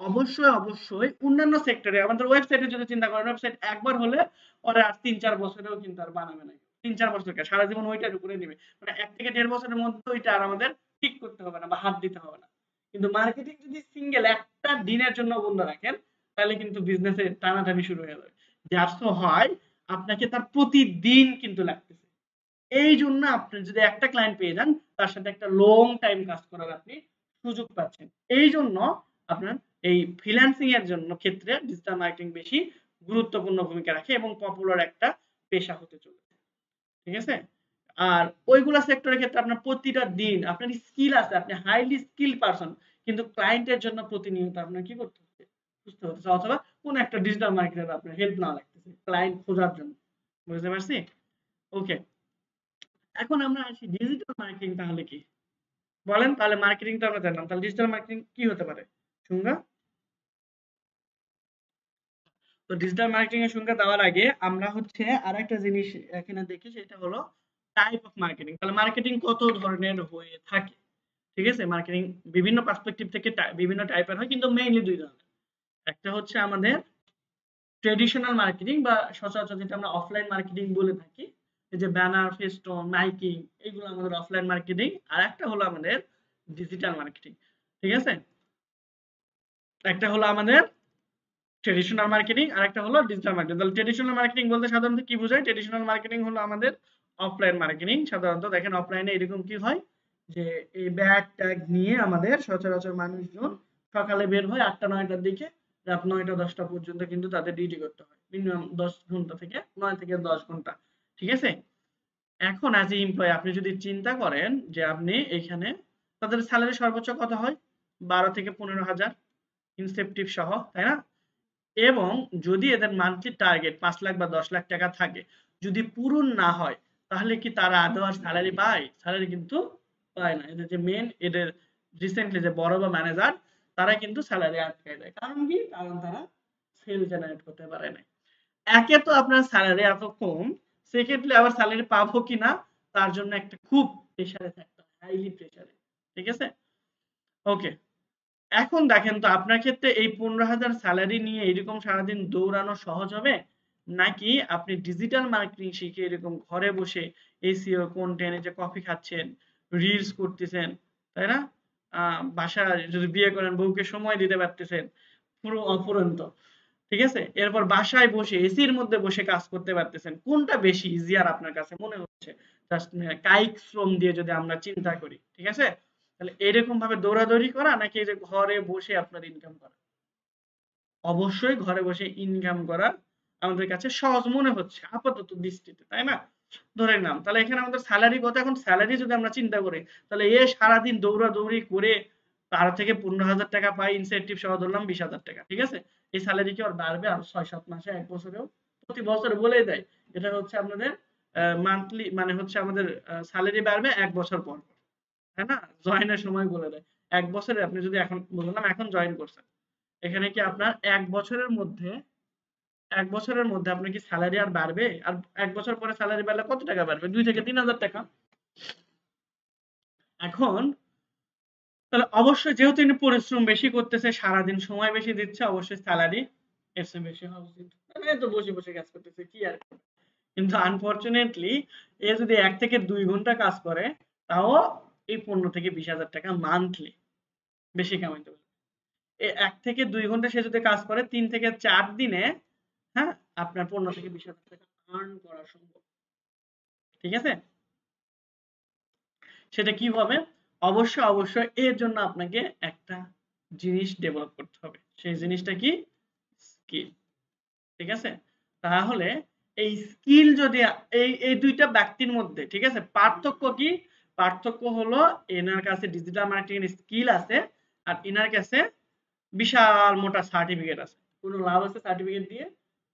অবশ্যই অবশ্যই অন্যান্য সেক্টরে আমাদের ওয়েবসাইটে যদি চিন্তা করেন, ওয়েবসাইট একবার হলে ওরা আর ৩-৪ বছরেও কিন্তু আর বানাবে না। ৩-৪ বছর কে সারা জীবন ওইটার উপরে দিবে। মানে ১ থেকে ১.৫ বছরের মধ্যে ওইটা আর আমাদের ঠিক করতে হবে না বা হাত দিতে হবে না। কিন্তু মার্কেটিং যদি সিঙ্গেল একটা দিনের জন্য বন্ধ রাখেন, তাহলে কিন্তু বিজনেসে টানাটানি শুরু হয়ে যাবে। যার তো হয় আপনাকে তার প্রতিদিন কিন্তু লাগতেছে। এই জন্য আপনি যদি একটা ক্লায়েন্ট পেয়ে যান, তার সাথে একটা লং টাইম কাজ করার আপনি সুযোগ পাচ্ছেন। এই জন্য আপনার এই ফ্রিল্যান্সিং এর জন্য ক্ষেত্রে ডিজিটাল মার্কেটিং বেশি গুরুত্বপূর্ণ ভূমিকা রাখে এবং পপুলার একটা পেশা হতে চলেছে। ঠিক আছে? আর ওইগুলা সেক্টরের ক্ষেত্রে আপনার প্রতিটা দিন আপনার স্কিল আছে, আপনি হাইলি স্কিল পারসন, কিন্তু ক্লায়েন্টের জন্য প্রতিনিয়ত আপনার কি করতে হচ্ছে, বুঝতে হচ্ছে, অথবা কোন একটা ডিজিটাল মার্কেটার আপনার হেল্প না লাগতেছে ক্লায়েন্ট খোঁজার জন্য। বুঝতে পারছি? ওকে, এখন আমরা আসি ডিজিটাল মার্কেটিং তাহলে কি? বলেন তাহলে, মার্কেটিং তো আমরা জানলাম, তাহলে ডিজিটাল মার্কেটিং কি হতে পারে সংজ্ঞা? তো ডিজিটাল মার্কেটিং এর সংজ্ঞা দেওয়ার আগে আমরা হচ্ছে আরেকটা জিনিস এখানে দেখি, সেটা হলো টাইপ অফ মার্কেটিং। তাহলে মার্কেটিং কত ধরনের হয়ে থাকে? ঠিক আছে, মার্কেটিং বিভিন্ন পার্সপেক্টিভ থেকে বিভিন্ন টাইপের হয়, কিন্তু মেইনলি দুই ধরনের। একটা হচ্ছে আমাদের ট্রেডিশনাল মার্কেটিং বা সচরাচর যেটা আমরা অফলাইন মার্কেটিং বলে থাকি, এই যে ব্যানার, ফেস্টুন, মাইকিং, এগুলো আমাদের অফলাইন মার্কেটিং। আর একটা হলো আমাদের ডিজিটাল মার্কেটিং। ঠিক আছে, একটা হলো আমাদের ট্রেডিশনাল মার্কেটিং আর একটা হলো ডিজিটাল মার্কেটিং। তাহলে ট্রেডিশনাল মার্কেটিং বলতে সাধারণত কি বোঝায়? ট্রেডিশনাল মার্কেটিং হলো আমাদের অফলাইন মার্কেটিং। সাধারণত দেখেন অফলাইনে এরকম কি হয়, যে এই ব্যাগ ট্যাগ নিয়ে আমাদের সচরাচর মানুষজন সকালে বের হয় ৮টা-৯টার দিকে, রাত ৯টা-১০টা পর্যন্ত কিন্তু তাদের ডিউটি করতে হয়, মিনিমাম ১০ ঘন্টা থেকে ৯ থেকে ১০ ঘন্টা। ঠিক আছে, এখন অ্যাজ এ এমপ্লয়ি আপনি যদি চিন্তা করেন যে আপনি এখানে, তাদের স্যালারি সর্বোচ্চ কত হয়? ১২ থেকে ১৫ হাজার ইনসেপটিভ সহ, তাই না? এবং যদি এদের মান্থলি টার্গেট ৫ লাখ বা ১০ লাখ টাকা থাকে, যদি পূরণ না হয়, তাহলে কি তারা আদৌ আর স্যালারি পায়? স্যালারি কিন্তু পায় না। এদের যে মেন, এদের রিসেন্টলি যে বড় বা ম্যানেজার, তারা কিন্তু স্যালারি আটকায় দেয়। কারণ কি? কারণ তারা সেল জেনারেট করতে পারে না। একে তো আপনার স্যালারি এত কম, সেকেন্ডলি আবার স্যালারি পাবো কিনা তার জন্য একটা খুব প্রেসারে থাকতে হয়, হাইলি প্রেসারে। ঠিক আছে? ওকে, এখন দেখেন তো আপনার ক্ষেত্রে এই ১৫,০০০ স্যালারি নিয়ে এরকম সারাদিন দৌড়ানো সহজ হবে, নাকি আপনি ডিজিটাল মার্কেটিং শিখে এরকম ঘরে বসে এসইও, কন্টেন্ট, যে কফি খাচ্ছেন, রিলস করতেছেন, তাই না? বাসায় যদি বিয়ে করেন বউকে সময় দিতে পারতেছেন পুরো অফুরন্ত। ঠিক আছে, এরপর বাসায় বসে এসির মধ্যে বসে কাজ করতে পারতেছেন, কোনটা বেশি ইজিয়ার আপনার কাছে মনে হচ্ছে? জাস্ট কায়িক শ্রম দিয়ে যদি আমরা চিন্তা করি, ঠিক আছে, তাহলে এরকম ভাবে দৌড়াদৌড়ি করা নাকি এই যে ঘরে বসে আপনার ইনকাম করা? অবশ্যই ঘরে বসে ইনকাম করা আমাদের কাছে সহজ মনে হচ্ছে আপাতত দৃষ্টিতে, তাই না? ধরে নিলাম তাহলে এখানে আমাদের স্যালারি কত, এখন স্যালারি যদি আমরা চিন্তা করি, তাহলে এ সারাদিন দৌড়াদৌড়ি করে তার থেকে ১৫,০০০ টাকা পাই ইনসেনটিভ সহ, ধরলাম ২০,০০০ টাকা। ঠিক আছে, এই স্যালারি কি আর বাড়বে আর ৬-৭ মাসে, ১ বছরেও? প্রতি বছর বলেই দেয় এটা হচ্ছে আপনাদের মান্থলি, মানে হচ্ছে আমাদের স্যালারি বাড়বে ১ বছর পর পর, তাই না? জয়েনের সময় বলে দেয় ১ বছরে আপনি যদি এখন বললাম এখন জয়েন করছেন, এখানে কি আপনার ১ বছরের মধ্যে ১ বছরের মধ্যে আপনার কি স্যালারি আর বাড়বে? আর ১ বছর পরে স্যালারি বাড়লে কত টাকা বাড়বে? ২ থেকে ৩,০০০ টাকা। এখন তাহলে অবশ্যই যেহেতু তিনি পরিশ্রম বেশি করতেছে, সারাদিন সময় বেশি দিচ্ছে, অবশ্যই স্যালারি এর চেয়ে বেশি হওয়া উচিত। মানে এই তো বসে, বসে কাজ করতেছে কি আর করবে? কিন্তু আনফরচুনেটলি এ যদি ১ থেকে ২ ঘন্টা কাজ করে, তাও এই ১৫ থেকে ২০,০০০ টাকা মান্থলি বেশি কামাইতে পারবে। এই ১ থেকে ২ ঘন্টা সে যদি কাজ করে ৩ থেকে ৪ দিনে, হ্যাঁ, আপনার ১৫ থেকে ২০,০০০ টাকা আর্ন করা সম্ভব। ঠিক আছে? সেটা কিভাবে? অবশ্যই, অবশ্যই এর জন্য আপনাকে একটা জিনিস ডেভেলপ করতে হবে। সেই জিনিসটা কি? স্কিল। ঠিক আছে? তাহলে এই স্কিল যদি এই ২ টা ব্যক্তির মধ্যে, ঠিক আছে? পার্থক্য কি? পার্থক্য হলো এনার কাছে ডিজিটাল মার্কেটিং এর স্কিল আছে আর ইনার কাছে বিশাল মোটা সার্টিফিকেট আছে। কোনো লাভ আছে সার্টিফিকেট দিয়ে?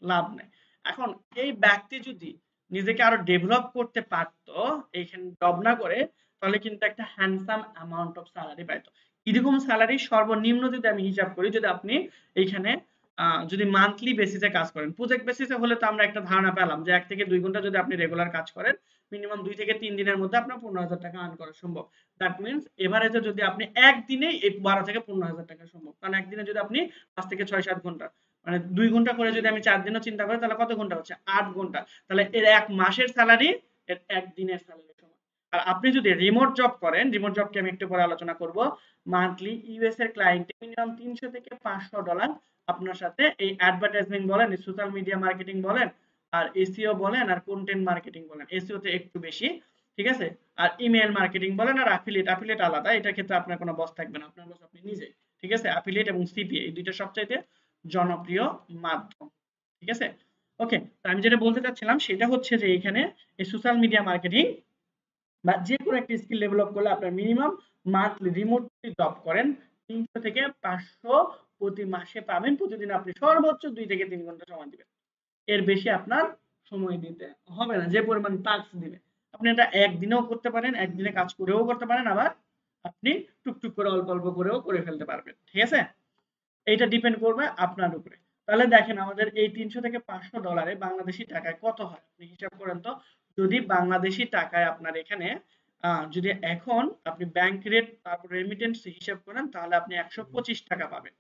লাভ নাই। এখন এই ব্যক্তি যদি নিজেকে আরো ডেভেলপ করতে পারতো, এইখানে জব না করে, তাহলে কিন্তু একটা হ্যান্ডসাম অ্যামাউন্ট অফ স্যালারি পাইতো। এরকম স্যালারি সর্বনিম্ন যদি আমি হিসাব করি, যদি আপনি এইখানে যদি মান্থলি বেসিসে কাজ করেন, প্রজেক্ট বেসিসে হলে তো আমরা একটা ধারণা পেলাম যে ১ থেকে ২ ঘন্টা যদি আপনি রেগুলার কাজ করেন, মিনিমাম 2 থেকে 3 দিনের মধ্যে আপনার 15,000 টাকা আর্ন করা সম্ভব। দ্যাট মিন্স এভারেজে যদি আপনি একদিনেই এই 12 থেকে 15,000 টাকা সম্ভব। কারণ একদিনে যদি আপনি 5 থেকে 6-7 ঘন্টা মানে 2 ঘন্টা করে যদি আমি 4 দিনও চিন্তা করি তাহলে কত ঘন্টা হচ্ছে? 8 ঘন্টা। তাহলে এর 1 মাসের স্যালারি এর 1 দিনের স্যালারি সমান। আর আপনি যদি রিমোট জব করেন, রিমোট জবকে আমি একটু পরে আলোচনা করব। মান্থলি ইউএস এর ক্লায়েন্টে মিনিমাম 300 থেকে $500 আপনার সাথে এই অ্যাডভার্টাইজমেন্ট বলেন, সোশ্যাল মিডিয়া মার্কেটিং বলেন, আর এসইও বলেন, আর কন্টেন্ট মার্কেটিং বলেন। এসইও তে একটু বেশি, ঠিক আছে? আর ইমেইল মার্কেটিং বলেন, আর অ্যাফিলিয়েট আলাদা। এটার ক্ষেত্রে আপনার কোনো বস থাকবে না, আপনার বস আপনি নিজেই, ঠিক আছে? অ্যাফিলিয়েট এবং সিপিএ এই দুইটা সবচাইতে জনপ্রিয় মাধ্যম, ঠিক আছে? ওকে, তো আমি যেটা বলতে চাচ্ছিলাম সেটা হচ্ছে যে এখানে এই সোশ্যাল মিডিয়া মার্কেটিং বা যে কোনো একটা স্কিল ডেভেলপ করলে আপনার মিনিমাম মান্থলি রিমোটলি জব করেন 300 থেকে 500 প্রতি মাসে পাবেন। প্রতিদিন আপনি সর্বোচ্চ 2 থেকে 3 ঘন্টা সময় দিবেন। এর বেশি আপনার সময় দিতে হবে না, যে পরিমাণ টাস্ক দিবে। আপনি এটা একদিনেও করতে পারেন, একদিনে কাজ করেও করতে পারেন, আবার আপনি টুকটুক করে অল্প অল্প করেও করে ফেলতে পারবেন, ঠিক আছে? এইটা ডিপেন্ড করবে আপনার উপরে। তাহলে দেখেন আমাদের এই 300 থেকে $500 বাংলাদেশি টাকায় কত হয় আপনি হিসাব করেন তো। যদি বাংলাদেশি টাকায় আপনার এখানে যদি এখন আপনি ব্যাংক রেট তারপর রেমিটেন্স হিসাব করেন তাহলে আপনি 125 টাকা পাবেন,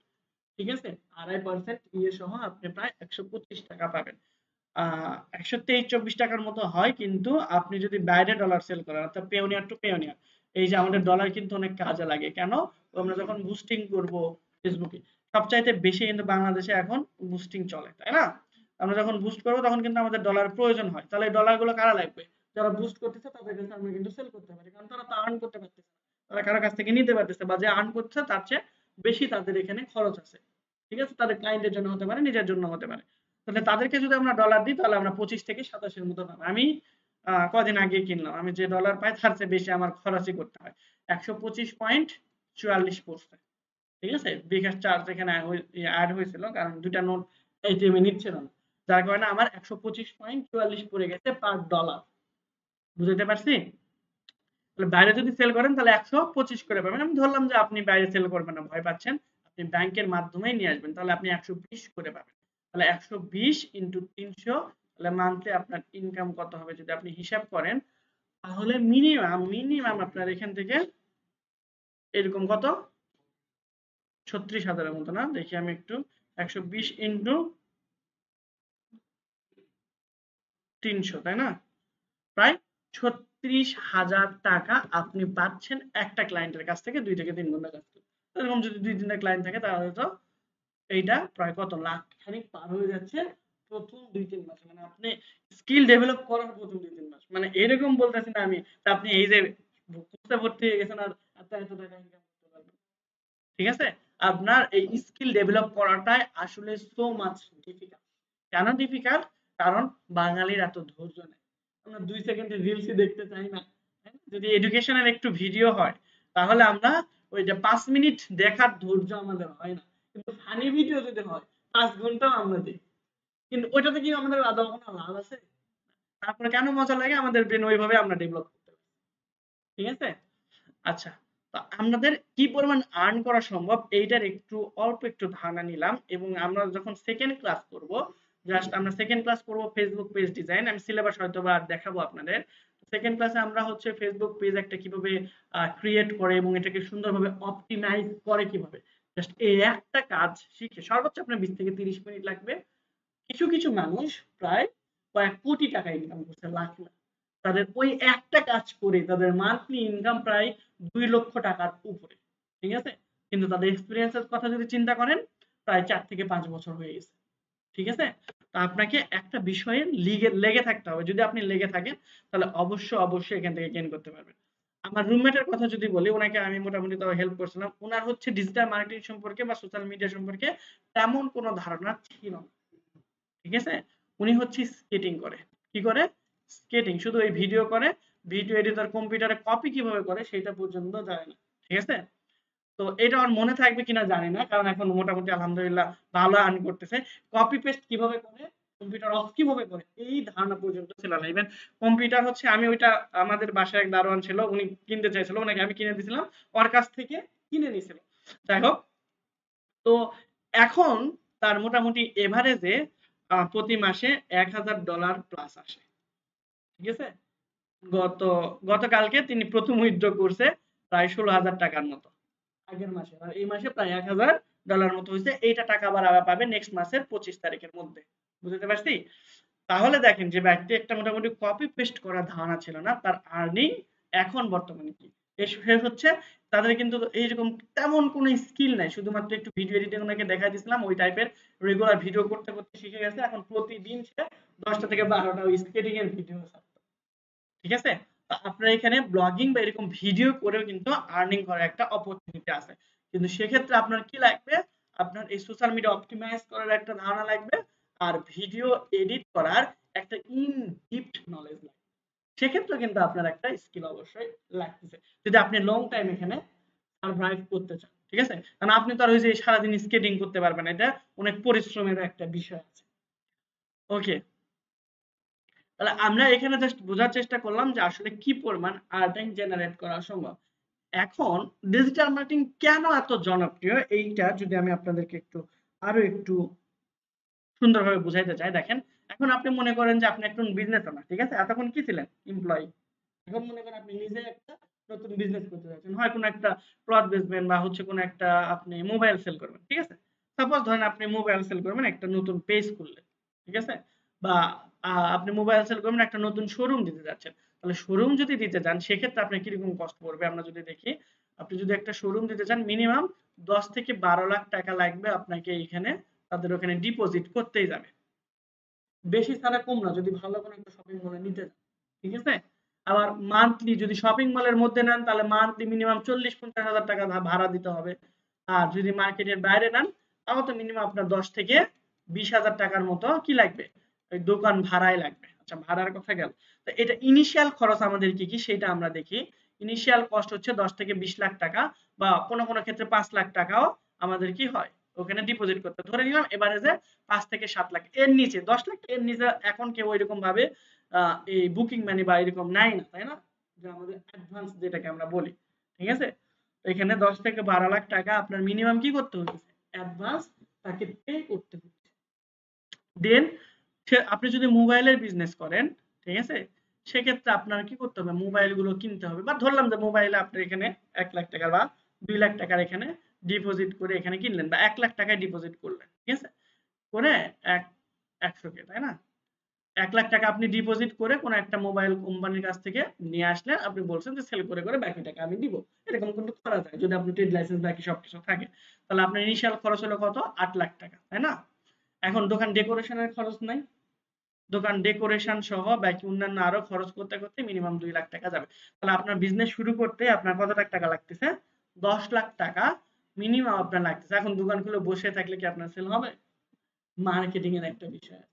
ঠিক আছে? 2.5% ইয়ে সহ আপনি প্রায় 125 টাকা পাবেন। 123-24 টাকার মতো হয়, কিন্তু আপনি যদি বাইরে ডলার সেল করেন অর্থাৎ পেওনিয়ার টু পেওনিয়ার, এই যে আমাদের ডলার কিন্তু অনেক কাজে লাগে। কেন? আমরা যখন বুস্টিং করব ফেসবুকে, সবচাইতে বেশি কিন্তু বাংলাদেশে এখন বুস্টিং চলে, তাই না? আমরা যখন বুস্ট করব তখন কিন্তু আমাদের ডলার প্রয়োজন হয়। তাহলে এই ডলার গুলো কারা লাগবে? যারা বুস্ট করতেছে তাদের কাছে আমরা কিন্তু সেল করতে পারি, কারণ তারা তো আর্ন করতে পারতেছে না। তারা কারো কাছ থেকে নিতে পারতেছে, বা যে আর্ন করছে তার চেয়ে বেশি তাদের এখানে খরচ আছে, ঠিক আছে? তাদের ক্লায়েন্টের জন্য হতে পারে, নিজের জন্য হতে পারে। তাহলে তাদেরকে যদি আমরা ডলার দিই তাহলে আমরা 25 থেকে 27 এর মতো পাবো। আমি কদিন আগে কিনলাম, আমি যে ডলার পাই তার চেয়ে বেশি আমার খরচই করতে হয়। 125.44 পড়ছে, ঠিক আছে? বিকাশ চার্জ এখানে অ্যাড হয়েছিল, কারণ দুইটা নোট এটিএম এ নিচ্ছিল না, যার কারণে আমার 125.44 পড়ে গেছে পার ডলার। বুঝতে পারছি? তাহলে বাইরে যদি সেল করেন তাহলে 125 করে পাবেন। আমি ধরলাম যে আপনি বাইরে সেল করবেন না, ভয় পাচ্ছেন, আপনি ব্যাংকের মাধ্যমেই নিয়ে আসবেন, তাহলে আপনি 120 করে পাবেন। তাহলে 120 ইন্টু 300, তাহলে মান্থলি আপনার ইনকাম কত হবে যদি আপনি হিসাব করেন, তাহলে মিনিমাম আপনার এখান থেকে এরকম কত 36,000 এর মতো না? দেখি আমি একটু, 120 ইন্টু 300, তাই না? প্রায় 36,000 টাকা আপনি পাচ্ছেন একটা ক্লায়েন্টের কাছ থেকে 2 থেকে 3 ঘন্টা কাজ করে। এরকম যদি 2-3টা ক্লায়েন্ট থাকে তাহলে তো এইটা প্রায় কত লাখ খানিক পার হয়ে যাচ্ছে প্রথম 2-3 মাসে। মানে আপনি স্কিল ডেভেলপ করার প্রথম 2-3 মাস। মানে এরকম বলতেছি না আমি আপনি এই যে কোর্সে ভর্তি হয়ে গেছেন আর এত টাকা ইনকাম করতে পারবেন, ঠিক আছে? আপনার এই স্কিল ডেভেলপ করাটাই আসলে সো মাচ ডিফিকাল্ট। কেন ডিফিকাল্ট? কারণ বাঙালির এত ধৈর্য নেই। আমরা 2 সেকেন্ডের রিলসই দেখতে চাই না। হ্যাঁ? যদি এডুকেশনের একটু ভিডিও হয় তাহলে আমরা ওই যে 5 মিনিট দেখার ধৈর্য আমাদের হয় না। কিন্তু ফানি ভিডিও যদি হয় 5 ঘন্টাও আমরা দেখি। কিন্তু ওইটাতে কি আমাদের আদৌ কোনো লাভ আছে? তারপরে কেন মজা লাগে? আমাদের ব্রেন ওইভাবে আমরা ডেভেলপ করতে পারি। ঠিক আছে? আচ্ছা, তো আমাদের কি পরিমাণ আর্ন করা সম্ভব এইটার অল্প একটু ধারণা নিলাম, এবং আমরা যখন সেকেন্ড ক্লাস করব, জাস্ট আমরা সেকেন্ড ক্লাস করব ফেসবুক পেজ ডিজাইন। আমি সিলেবাস হয়তো বা দেখাবো আপনাদের। সেকেন্ড ক্লাসে আমরা হচ্ছে ফেসবুক পেজ একটা কিভাবে ক্রিয়েট করে এবং এটাকে সুন্দরভাবে অপটিমাইজ করে কিভাবে, জাস্ট এই একটা কাজ শিখে সর্বোচ্চ আপনার 20 থেকে 30 মিনিট লাগবে। কিছু কিছু মানুষ প্রায় কয়েক কোটি টাকা ইনকাম করছে, লাখ না। তাদের ওই একটা কাজ করে তাদের মান্থলি ইনকাম প্রায় 2 লক্ষ টাকার উপরে, ঠিক আছে? কিন্তু তাদের এক্সপিরিয়েন্সের কথা যদি চিন্তা করেন প্রায় 4 থেকে 5 বছর হয়ে গেছে, ঠিক আছে? তো আপনাকে একটা বিষয়ে লেগে থাকতে হবে। যদি আপনি লেগে থাকেন তাহলে অবশ্যই এখান থেকে গেইন করতে পারবেন। আমার রুমমেটের কথা যদি বলি, ওনাকে আমি মোটামুটি তাও হেল্প করছিলাম। ওনার হচ্ছে ডিজিটাল মার্কেটিং সম্পর্কে বা সোশ্যাল মিডিয়া সম্পর্কে তেমন কোনো ধারণা ছিল না, ঠিক আছে? উনি হচ্ছে স্কেটিং করে। কি করে? স্কেটিং। শুধু এই ভিডিও করে, ভিডিও এডিটর কম্পিউটারে কপি কিভাবে করে সেটা পর্যন্ত জানে না, ঠিক আছে? তো এটা আমার মনে থাকবে কিনা জানি না, কারণ এখন মোটামুটি আলহামদুলিল্লাহ ভালো আর্ন করতেছে। কপি পেস্ট কিভাবে করে, কম্পিউটার অফ কিভাবে করে এই ধারণা পর্যন্ত ছিল না। ইভেন কম্পিউটার হচ্ছে আমি ওইটা, আমাদের বাসায় এক দারোয়ান ছিল, উনি কিনতে চাইছিল, ওনাকে আমি কিনে দিয়েছিলাম, ওর কাছ থেকে কিনে নিয়েছিল। যাই হোক, তো এখন তার মোটামুটি এভারেজে প্রতি মাসে $1,000 প্লাস আসে, ঠিক আছে? গত গতকালকে তিনি প্রথম উইথড্র করছে প্রায় 16,000 টাকার মতো আগের মাসে, আর এই মাসে প্রায় $1,000 মতো হয়েছে। এইটা টাকা আবার আবার পাবে নেক্সট মাসের 25 তারিখের মধ্যে। বুঝতে পারছি? তাহলে দেখেন যে ব্যক্তি একটা মোটামুটি কপি পেস্ট করার ধারণা ছিল না, তার আর্নিং এখন বর্তমানে কি সে হচ্ছে, তাদের কিন্তু এইরকম তেমন কোনো স্কিল নাই, শুধুমাত্র একটু ভিডিও এডিটিং ওনাকে দেখাই দিয়েছিলাম, ওই টাইপের রেগুলার ভিডিও করতে করতে শিখে গেছে। এখন প্রতিদিন সে 10টা থেকে 12টা ওই স্কেটিং এর ভিডিও, ঠিক আছে? তো আপনার এখানে ব্লগিং বা এরকম ভিডিও করেও কিন্তু আর্নিং করার একটা অপরচুনিটি আছে। কিন্তু সেক্ষেত্রে আপনার কি লাগবে? আপনার এই সোশ্যাল মিডিয়া অপটিমাইজ করার একটা ধারণা লাগবে, আর ভিডিও এডিট করার একটা ইন ডিপথ নলেজ লাগবে। সেক্ষেত্রে কিন্তু আপনার একটা স্কিল অবশ্যই লাগতেছে, যদি আপনি লং টাইম এখানে সার্ভাইভ করতে চান। ঠিক আছে? কারণ আপনি তো আর ওই যে সারাদিন স্কেটিং করতে পারবেন না, এটা অনেক পরিশ্রমের একটা বিষয় আছে। ওকে, তাহলে আমরা এখানে জাস্ট বোঝার চেষ্টা করলাম যে আসলে কি পরিমাণ আর্নিং জেনারেট করা সম্ভব। এখন ডিজিটাল মার্কেটিং কেন এত জনপ্রিয়, এইটা যদি আমি আপনাদেরকে আরো একটু সুন্দরভাবে বুঝাইতে চাই, দেখেন এখন আপনি মনে করেন যে আপনি একজন বিজনেস ওনার, ঠিক আছে? এতক্ষণ কি ছিলেন? এমপ্লয়ি। এখন মনে করেন আপনি নিজে একটা নতুন বিজনেস করতে যাচ্ছেন, হয় কোনো একটা ক্লথ বেচবেন বা হচ্ছে কোনো একটা আপনি মোবাইল সেল করবেন, ঠিক আছে? সাপোজ ধরেন আপনি মোবাইল সেল করবেন, একটা নতুন পেজ খুললেন, ঠিক আছে? বা আপনি মোবাইল সেল করবেন, একটা নতুন শোরুম দিতে যাচ্ছেন। তাহলে শোরুম যদি দিতে যান সেক্ষেত্রে আপনার কিরকম কষ্ট পড়বে আমরা যদি দেখি। আপনি যদি একটা শোরুম দিতে চান মিনিমাম 10 থেকে 12 লাখ টাকা লাগবে আপনাকে এইখানে, তাদের ওখানে ডিপোজিট করতেই যাবে। বেশি ছাড়া কম না যদি ভালো কোনো একটা শপিং মলে নিতে যান, ঠিক আছে? আবার মান্থলি যদি শপিং মলের মধ্যে নেন তাহলে মান্থলি মিনিমাম 40-50 হাজার টাকা ভাড়া দিতে হবে। আর যদি মার্কেটের বাইরে নেন তাও তো মিনিমাম আপনার 10 থেকে 20 হাজার টাকার মতো কি লাগবে, ওই দোকান ভাড়াই লাগবে। আচ্ছা, ভাড়ার কথা গেল, তো এটা ইনিশিয়াল খরচ আমাদের কি কি সেটা আমরা দেখি। ইনিশিয়াল কস্ট হচ্ছে 10 থেকে 20 লাখ টাকা, বা কোনো কোনো ক্ষেত্রে 5 লাখ টাকাও আমাদের কি হয় ওখানে ডিপোজিট করতে, ধরে নিলাম এভারেজে 5 থেকে 7 লাখ। এর নিচে 10 লাখ এর নিচে এখন কেউ ওইরকম ভাবে এই বুকিং মানি বা এরকম নাই না, তাই না? যে আমাদের অ্যাডভান্স যেটাকে আমরা বলি, ঠিক আছে? তো এখানে 10 থেকে 12 লাখ টাকা আপনার মিনিমাম কি করতে হচ্ছে, অ্যাডভান্স তাকে পে করতে হচ্ছে। দেন আপনি যদি মোবাইলের বিজনেস করেন, ঠিক আছে, সেক্ষেত্রে আপনার কি করতে হবে, মোবাইল গুলো কিনতে হবে, বা ধরলাম যে মোবাইলে আপনি এখানে 1 লাখ টাকা বা 2 লাখ টাকার এখানে ডিপোজিট করে এখানে কিনলেন, বা 1 লাখ টাকায় ডিপোজিট করলেন, ঠিক আছে, করে 100 কে, তাই না? 1 লাখ টাকা আপনি ডিপোজিট করে কোনো একটা মোবাইল কোম্পানির কাছ থেকে নিয়ে আসলেন, আপনি বলছেন যে সেল করে করে বাকি টাকা আমি দিব। এরকম কিন্তু করা যায় যদি আপনি ট্রেড লাইসেন্স বাকি সবকিছু থাকে। তাহলে আপনার ইনিশিয়াল খরচ হলো কত, 8 লাখ টাকা, তাই না? এখন দোকান ডেকোরেশনের খরচ নাই, দোকান ডেকোরেশন সহ বাকি অন্যান্য আরো খরচ করতে করতে মিনিমাম 2 লাখ টাকা যাবে। তাহলে আপনার বিজনেস শুরু করতে আপনার কত লাখ টাকা লাগতেছে, 10 লাখ টাকা মিনিমাম আপনার লাগতেছে। এখন দোকান খুলে বসে থাকলে কি আপনার সেল হবে? মার্কেটিং এর একটা বিষয়।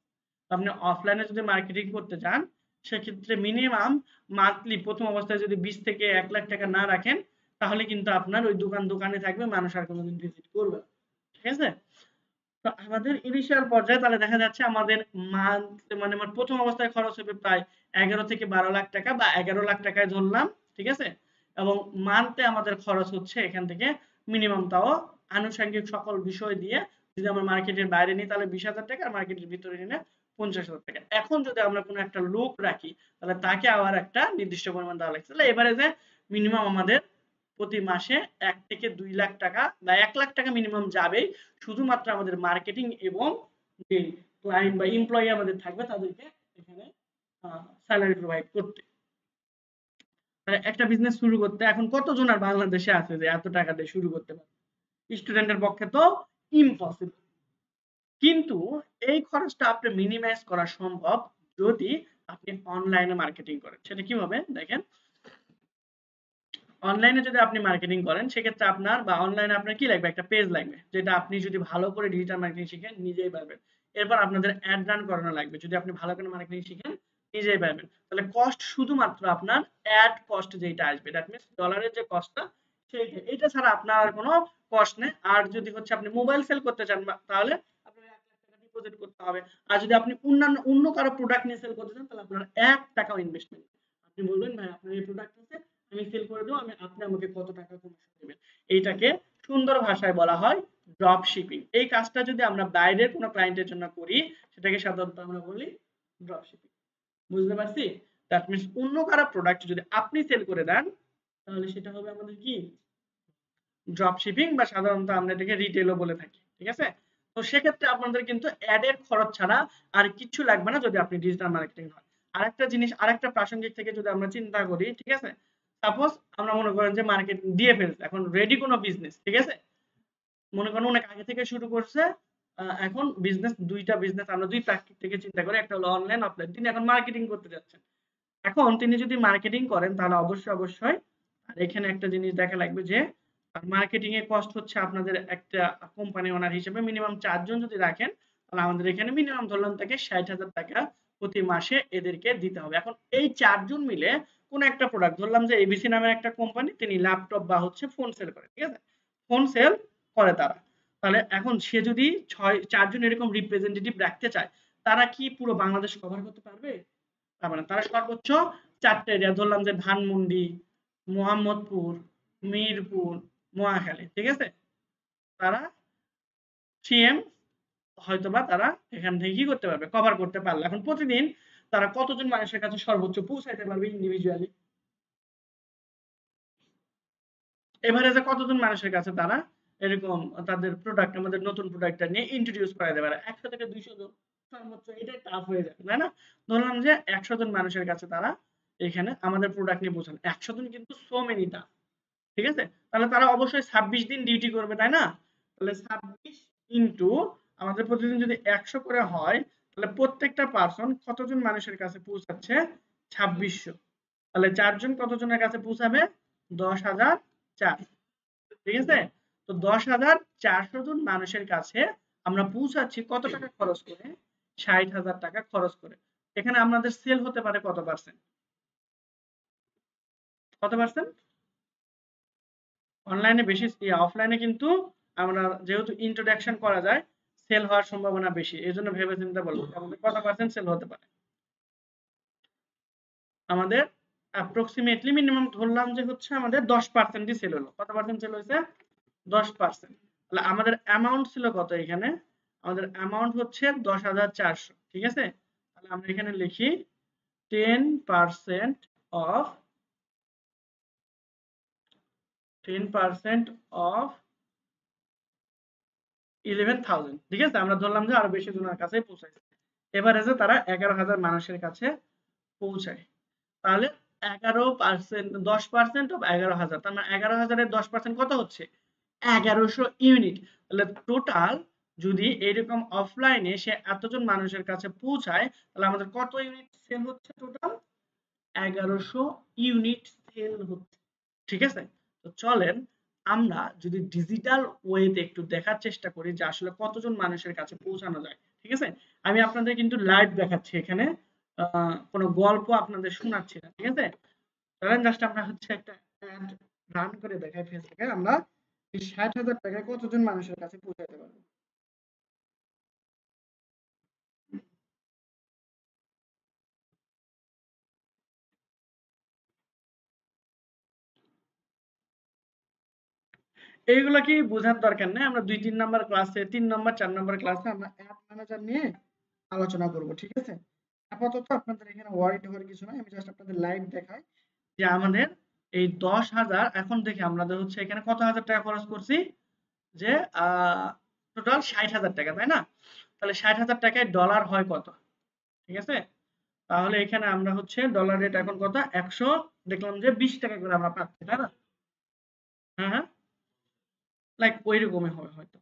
আপনি অফলাইনে যদি মার্কেটিং করতে চান সেক্ষেত্রে মিনিমাম মান্থলি প্রথম অবস্থায় যদি 20 থেকে 1 লাখ টাকা না রাখেন তাহলে কিন্তু আপনার ওই দোকানে থাকবে, মানুষ আর কোনোদিন ভিজিট করবে না। ঠিক আছে? তো আমাদের ইনিশিয়াল পর্যায়ে তাহলে দেখা যাচ্ছে আমাদের মান্থ মানে আমার প্রথম অবস্থায় খরচ হবে প্রায় 11 থেকে 12 লাখ টাকা, বা 11 লাখ টাকায় ধরলাম, ঠিক আছে? এবং মান্থে আমাদের খরচ হচ্ছে এখান থেকে মিনিমাম, তাও আনুষঙ্গিক সকল বিষয় দিয়ে যদি আমরা মার্কেটের বাইরে নিই তাহলে 20,000 টাকা, আর মার্কেটের ভিতরে নিলে 50,000 টাকা। এখন যদি আমরা কোনো একটা লোক রাখি তাহলে তাকে আবার একটা নির্দিষ্ট পরিমাণ দেওয়া লাগছে, তাহলে এভারেজে মিনিমাম আমাদের প্রতি মাসে 1 থেকে 2 লাখ টাকা বা 1 লাখ টাকা মিনিমাম যাবেই শুধুমাত্র আমাদের মার্কেটিং এবং যে ক্লায়েন্ট বা এমপ্লয়ি আমাদের থাকবে তাদেরকে এখানে স্যালারি প্রোভাইড করতে। মানে একটা বিজনেস শুরু করতে এখন কতজন আর বাংলাদেশে আছে যে এত টাকা দিয়ে শুরু করতে পারে? স্টুডেন্টের পক্ষে তো ইম্পসিবল। কিন্তু এই খরচটা আপনি মিনিমাইজ করা সম্ভব যদি আপনি অনলাইনে মার্কেটিং করেন। সেটা কিভাবে দেখেন, অনলাইনে যদি আপনি মার্কেটিং করেন সেক্ষেত্রে আপনার বা অনলাইনে আপনার কি লাগবে, একটা পেজ লাগবে, যেটা আপনি যদি ভালো করে ডিজিটাল মার্কেটিং শিখেন নিজেই পারবেন। এরপর আপনাদের অ্যাড রান করানো লাগবে, যদি আপনি ভালো করে মার্কেটিং শিখেন নিজেই পারবেন। তাহলে কস্ট শুধুমাত্র আপনার অ্যাড কস্ট যেটা আসবে, দ্যাট মিন্স ডলারের যে কস্টটা সেইটা, এটা ছাড়া আপনার আর কোনো কস্ট নেই। আর যদি হচ্ছে আপনি মোবাইল সেল করতে চান তাহলে আপনার 1 লাখ টাকা ডিপোজিট করতে হবে। আর যদি আপনি অন্য কারো প্রোডাক্ট নিয়ে সেল করতে চান তাহলে আপনার 1 টাকাও ইনভেস্টমেন্ট। আপনি বলবেন ভাই আপনার এই প্রোডাক্ট আছে আমি সেল করে দেবো, আপনি আমাকে কত টাকা কমিশন দেবেন। এইটাকে সুন্দর ভাষায় বলা হয় ড্রপ শিপিং। এই কাজটা যদি আমরা বাইরের কোনো ক্লায়েন্টের জন্য করি সেটাকে সাধারণত আমরা বলি ড্রপ শিপিং। বুঝতে পারছি? দ্যাট মিনস অন্য কারো প্রোডাক্ট যদি আপনি সেল করে দেন তাহলে সেটা হবে আমাদের কি ড্রপ শিপিং, বা সাধারণত আমরা এটাকে রিটেলও বলে থাকি। ঠিক আছে? তো সেক্ষেত্রে আপনাদের কিন্তু অ্যাডের খরচ ছাড়া আর কিচ্ছু লাগবে না যদি আপনি ডিজিটাল মার্কেটিং হয়। আরেকটা জিনিস, আরেকটা প্রাসঙ্গিক থেকে যদি আমরা চিন্তা করি, ঠিক আছে, সাপোজ আমরা মনে করেন যে মার্কেট দিয়ে ফেলছে, এখন রেডি কোনো বিজনেস, ঠিক আছে, মনে করেন অনেক আগে থেকে শুরু করছে, এখন বিজনেস, দুইটা বিজনেস আমরা দুই প্র্যাকটিস থেকে চিন্তা করি, একটা হলো অনলাইন অফলাইন, তিনি এখন মার্কেটিং করতে যাচ্ছেন। এখন তিনি যদি মার্কেটিং করেন তাহলে অবশ্যই আর এখানে একটা জিনিস দেখা লাগবে যে মার্কেটিং এর কস্ট হচ্ছে আপনাদের একটা কোম্পানি ওনার হিসেবে মিনিমাম 4 জন যদি রাখেন তাহলে আমাদের এখানে মিনিমাম ধরলাম থেকে 60,000 টাকা প্রতি মাসে এদেরকে দিতে হবে। এখন এই 4 জন মিলে কোন একটা প্রোডাক্ট, ধরলাম যে এবিসি নামের একটা কোম্পানি, তিনি ল্যাপটপ বা হচ্ছে ফোন সেল করে, ঠিক আছে, ফোন সেল করে তারা, তাহলে এখন সে যদি 4 জন এরকম রিপ্রেজেন্টেটিভ রাখতে চায়, তারা কি পুরো বাংলাদেশ কভার করতে পারবে? পারবে না। তারা সর্বোচ্চ 4টা এরিয়া, ধরলাম যে ধানমন্ডি, মোহাম্মদপুর, মিরপুর, মহাখালী, ঠিক আছে, তারা সিএম হয়তোবা তারা এখান থেকে কি করতে পারবে, কভার করতে পারলে এখন প্রতিদিন তারা কতজন মানুষের কাছে সর্বোচ্চ পৌঁছাইতে পারবে ইন্ডিভিজুয়ালি, এভারেজে কতজন মানুষের কাছে তারা এরকম তাদের প্রোডাক্ট, আমাদের নতুন প্রোডাক্টটা নিয়ে ইন্ট্রোডিউস করাতে পারে? 100 থেকে 200 জন সর্বোচ্চ, এটাই টাফ হয়ে যাবে, তাই না? ধরলাম যে 100 জন মানুষের কাছে তারা এখানে আমাদের প্রোডাক্ট নিয়ে পৌঁছানো, 100 জন কিন্তু সো মেনি টাফ, ঠিক আছে? তাহলে তারা অবশ্যই 26 দিন ডিউটি করবে, তাই না? তাহলে 26 ইনটু আমাদের প্রতিদিন যদি 100 করে হয়, তাহলে প্রত্যেকটা পারসন কতজন মানুষের কাছে পৌঁছাচ্ছে? 2600। তাহলে 4 জন কতজনের কাছে পৌঁছাবে? 10,004, ঠিক আছে? তো 10,400 জন মানুষের কাছে আমরা পৌঁছাচ্ছি কত টাকা খরচ করে? 60,000 টাকা খরচ করে। এখানে আমাদের সেল হতে পারে কত পার্সেন্ট? কত পার্সেন্ট? অনলাইনে বেশি, অফলাইনে কিন্তু আমরা যেহেতু ইন্ট্রোডাকশন করা যায়, সেল হওয়ার সম্ভাবনা বেশি, এই জন্য ভেবে চিন্তে বলবো আমাদের কত পার্সেন্ট সেল হতে পারে। আমাদের অ্যাপ্রক্সিমেটলি মিনিমাম ধরলাম যে হচ্ছে আমাদের 10%ই সেল হলো। কত পার্সেন্ট সেল হয়েছে? 10%। তাহলে আমাদের অ্যামাউন্ট ছিল কত এখানে? আমাদের অ্যামাউন্ট হচ্ছে 10,400, ঠিক আছে? তাহলে আমরা এখানে লিখি 10% অফ 10% অফ 11,000, ঠিক আছে? আমরা ধরলাম যে আরো বেশি জনের কাছে পৌঁছাইছে, এভারেজে তারা 11,000 মানুষের কাছে পৌঁছায়। তাহলে 11%, 10% অফ 11,000, তার মানে 11,000-এর 10% কত হচ্ছে? 1100 ইউনিট। তাহলে টোটাল যদি এরকম অফলাইনে সে এতজন মানুষের কাছে পৌঁছায়, তাহলে আমাদের কত ইউনিট সেল হচ্ছে? টোটাল 1100 ইউনিট সেল হচ্ছে, ঠিক আছে? তো চলেন আমরা যদি ডিজিটাল ওয়েতে একটু দেখার চেষ্টা করি যে আসলে কতজন মানুষের কাছে পৌঁছানো যায়, ঠিক আছে? আমি আপনাদের কিন্তু লাইভ দেখাচ্ছি এখানে, কোনো গল্প আপনাদের শোনাচ্ছি না, ঠিক আছে? ধরেন জাস্ট আমরা হচ্ছে একটা অ্যাড রান করে দেখাই ফেসবুকে, আমরা এই 60,000 টাকায় কতজন মানুষের কাছে পৌঁছাতে পারবো। এইগুলা কি বোঝার দরকার নেই, আমরা 2-3 নাম্বার ক্লাসে, 3 নাম্বার 4 নাম্বার ক্লাসে আমরা অ্যাড ম্যানেজার নিয়ে আলোচনা করব, ঠিক আছে? আপাতত আপনাদের এখানে ওয়ারিড হওয়ার কিছু নাই, আমি জাস্ট আপনাদের লাইভ দেখাই যে আমাদের এই 10,000, এখন দেখি আমাদের হচ্ছে এখানে কত হাজার টাকা খরচ করছি, যে টোটাল 60,000 টাকা, তাই না? তাহলে 60,000 টাকায় ডলার হয় কত, ঠিক আছে? তাহলে এখানে আমরা হচ্ছে ডলার রেট এখন কত? 100, দেখলাম যে 20 টাকা করে আমরা পাচ্ছি, তাই না? হ্যাঁ, হ্যাঁ, লাইক ওইরকমই হবে হয়তো,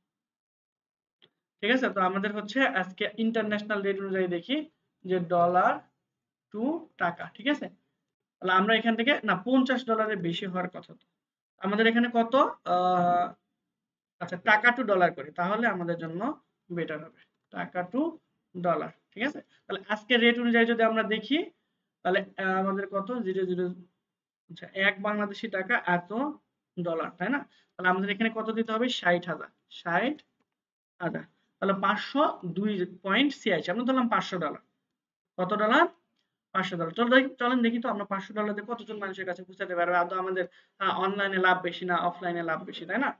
ঠিক আছে? তো আমাদের হচ্ছে আজকে ইন্টারন্যাশনাল রেট অনুযায়ী দেখি যে ডলার টু টাকা, ঠিক আছে? তাহলে আমরা এখান থেকে না, $50 বেশি হওয়ার কথা। তো আমাদের এখানে কত? আচ্ছা, টাকা টু ডলার করি তাহলে আমাদের জন্য বেটার হবে। টাকা টু ডলার, ঠিক আছে? তাহলে আজকের রেট অনুযায়ী যদি আমরা দেখি, তাহলে আমাদের কত? 0.0, আচ্ছা, 1 বাংলাদেশি টাকা এত ডলার, তাই না? তাহলে আমাদের এখানে কত দিতে হবে? 60,000, 60,000। তাহলে 502.86, আমরা ধরলাম $500। কত ডলার? $500। চলেন দেখি তো আমরা $500 দিয়ে কতজন মানুষের কাছে পৌঁছাতে পারবে। আদৌ আমাদের অনলাইনে লাভ বেশি না অফলাইনে লাভ বেশি, তাই না?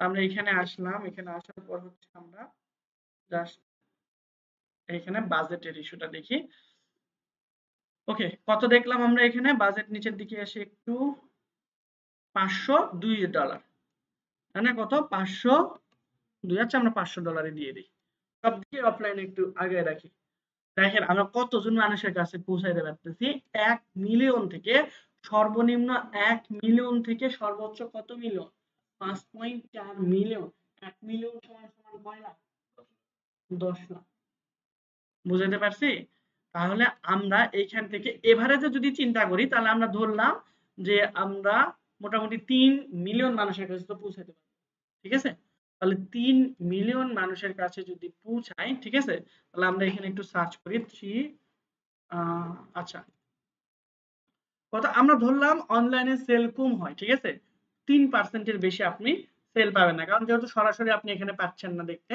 আমরা এখানে আসলাম, এখানে আসার পর হচ্ছে আমরা জাস্ট এখানে বাজেটের ইস্যুটা দেখি। ওকে, কত দেখলাম আমরা এখানে? বাজেট নিচের দিকে এসে একটু $502, তাই না? কত? 502। আচ্ছা, আমরা $500 দিয়ে দিই। সব দিকে অফলাইনে একটু আগে রাখি। দেখেন আমরা কতজন মানুষের কাছে পৌঁছাইতে পারতেছি। 1 মিলিয়ন থেকে সর্বনিম্ন 1 মিলিয়ন থেকে সর্বোচ্চ কত মিলিয়ন? 5.4 মিলিয়ন। 1 মিলিয়ন সমান সমান কয় লাখ? 10 লাখ। বুঝাতে পারছি? তাহলে আমরা এইখান থেকে এভারেজে যদি চিন্তা করি, তাহলে আমরা ধরলাম যে আমরা মোটামুটি 3 মিলিয়ন মানুষের কাছে তো পৌঁছাতে পারবো। ঠিক আছে? তাহলে 3 মিলিয়ন মানুষের কাছে যদি পৌঁছাই, ঠিক আছে? তাহলে আমরা এখানে একটু সার্চ করি 3 আচ্ছা, কথা আমরা ধরলাম অনলাইনে সেল কম হয়, ঠিক আছে? 3% এর বেশি আপনি সেল পাবেন না, কারণ যেহেতু সরাসরি আপনি এখানে পাচ্ছেন না দেখতে,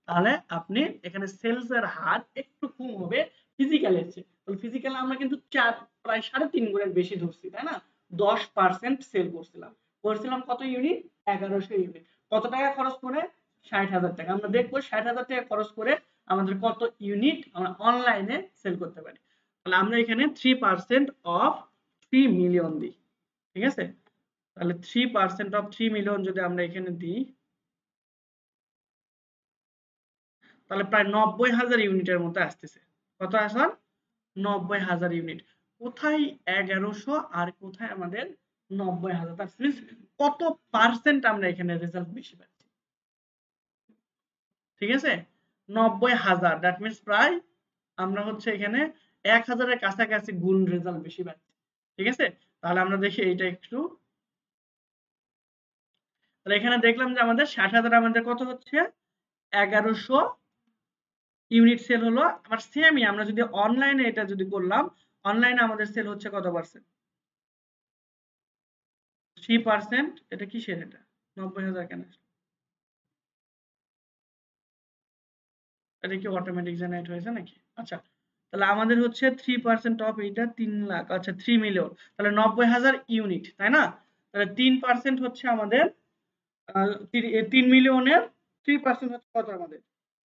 তাহলে আপনি এখানে সেলস এর হার একটু কম হবে ফিজিক্যাল এর চেয়ে। তাহলে ফিজিক্যাল আমরা কিন্তু প্রায় 3.5 গুণের বেশি ধরছি, তাই না? 10% সেল করছিলাম কত ইউনিট? 1100 ইউনিট। কত টাকা খরচ করে? 60,000 টাকা। আমরা দেখবো 60,000 টাকা খরচ করে আমাদের কত ইউনিট আমরা অনলাইনে সেল করতে পারি। তাহলে আমরা এখানে 3% অফ 3 মিলিয়ন দিই, ঠিক আছে? তাহলে 3% অফ 3 মিলিয়ন যদি আমরা এখানে দিই, তাহলে প্রায় 90,000 ইউনিটের মতো আসতেছে। কত আসার? 90,000 ইউনিট। কোথায় 1100 আর কোথায় আমাদের 90,000? তার মিন্স কত পার্সেন্ট আমরা এখানে রেজাল্ট বেশি পাচ্ছি? ঠিক আছে? 90,000, দ্যাট মিন্স প্রায় আমরা হচ্ছে এখানে 1000 এর কাছাকাছি গুণ রেজাল্ট বেশি পাচ্ছি। ঠিক আছে? তাহলে আমরা দেখি এইটা একটু। তাহলে এখানে দেখলাম যে আমাদের 60,000 আমাদের কত হচ্ছে? 1100 ইউনিট সেল হলো। আবার সেমই আমরা যদি অনলাইনে এটা যদি করলাম, অনলাইনে আমাদের সেল হচ্ছে কত পার্সেন্ট? 3%। এটা কিসের এটা? 90,000 কেন? এটা কি অটোমেটিক জেনারেট হয়েছে নাকি? আচ্ছা, তাহলে আমাদের হচ্ছে 3% অফ এইটা 3 লাখ, আচ্ছা 3 মিলিয়ন, তাহলে 90,000 ইউনিট, তাই না? তাহলে 3% হচ্ছে আমাদের 3 মিলিয়নের 3% হচ্ছে কত আমাদের?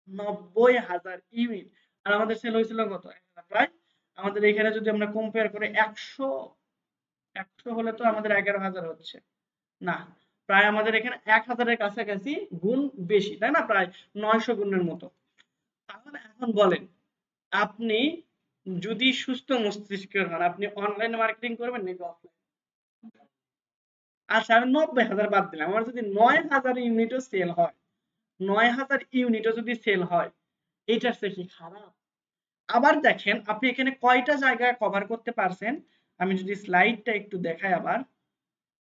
90,000 ইউনিট। আর আমাদের সেল হয়েছিল কত? প্রায় আমাদের এখানে যদি আমরা কম্পেয়ার করে 100 হলে তো আমাদের 11,000 হচ্ছে না, প্রায় আমাদের এখানে 1,000 এর কাছাকাছি গুণ বেশি, তাই না? প্রায় 900 গুণের মতো। তাহলে এখন বলেন, আপনি যদি সুস্থ মস্তিষ্কের হন, আপনি অনলাইন মার্কেটিং করবেন নাকি অফলাইন? আচ্ছা, আমি 90,000 বাদ দিলাম, আমার যদি 9,000 ইউনিটও সেল হয়, 9,000 ইউনিটও যদি সেল হয়, এটার চেয়ে কি খারাপ? আবার দেখেন আপনি এখানে কয়টা জায়গায় কভার করতে পারছেন। আমি যদি স্লাইডটা একটু দেখাই আবার,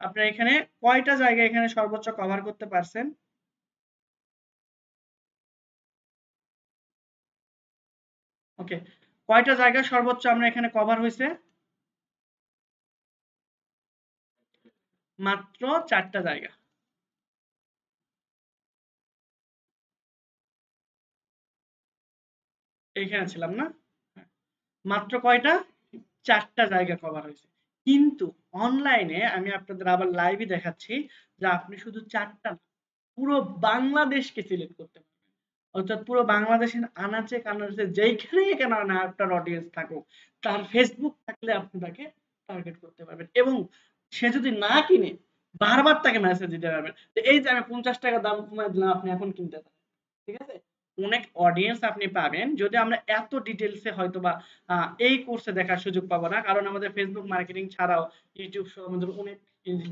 আপনার এখানে কয়টা জায়গা এখানে সর্বোচ্চ কভার করতে পারছেন? ওকে, কয়টা জায়গা সর্বোচ্চ আমরা এখানে কভার হয়েছে? মাত্র 4টা জায়গা। এইখানে ছিলাম না? হ্যাঁ। মাত্র কয়টা? 4টা জায়গা কভার হয়েছে। কিন্তু অনলাইনে আমি আপনাদের আবার লাইভই দেখাচ্ছি যে আপনি শুধু 4টা না, পুরো বাংলাদেশকে সিলেক্ট করতে পারবেন। অর্থাৎ পুরো বাংলাদেশের আনাচে কানাচে যেইখানেই কেন না আপনার অডিয়েন্স থাকুক, তার ফেসবুক থাকলে আপনি তাকে টার্গেট করতে পারবেন, এবং সে যদি না কিনে বারবার তাকে মেসেজ দিতে পারবেন যে এই যে আমি 50 টাকা দাম কমায় দিলাম, আপনি এখন কিনতে পারেন। ঠিক আছে? অনেক অডিয়েন্স আপনি পাবেন। যদি আমরা এত ডিটেইলসে হয়তো বা এই কোর্সে দেখার সুযোগ পাবো না, কারণ আমাদের ফেসবুক মার্কেটিং ছাড়াও ইউটিউব সহ আমাদের অনেক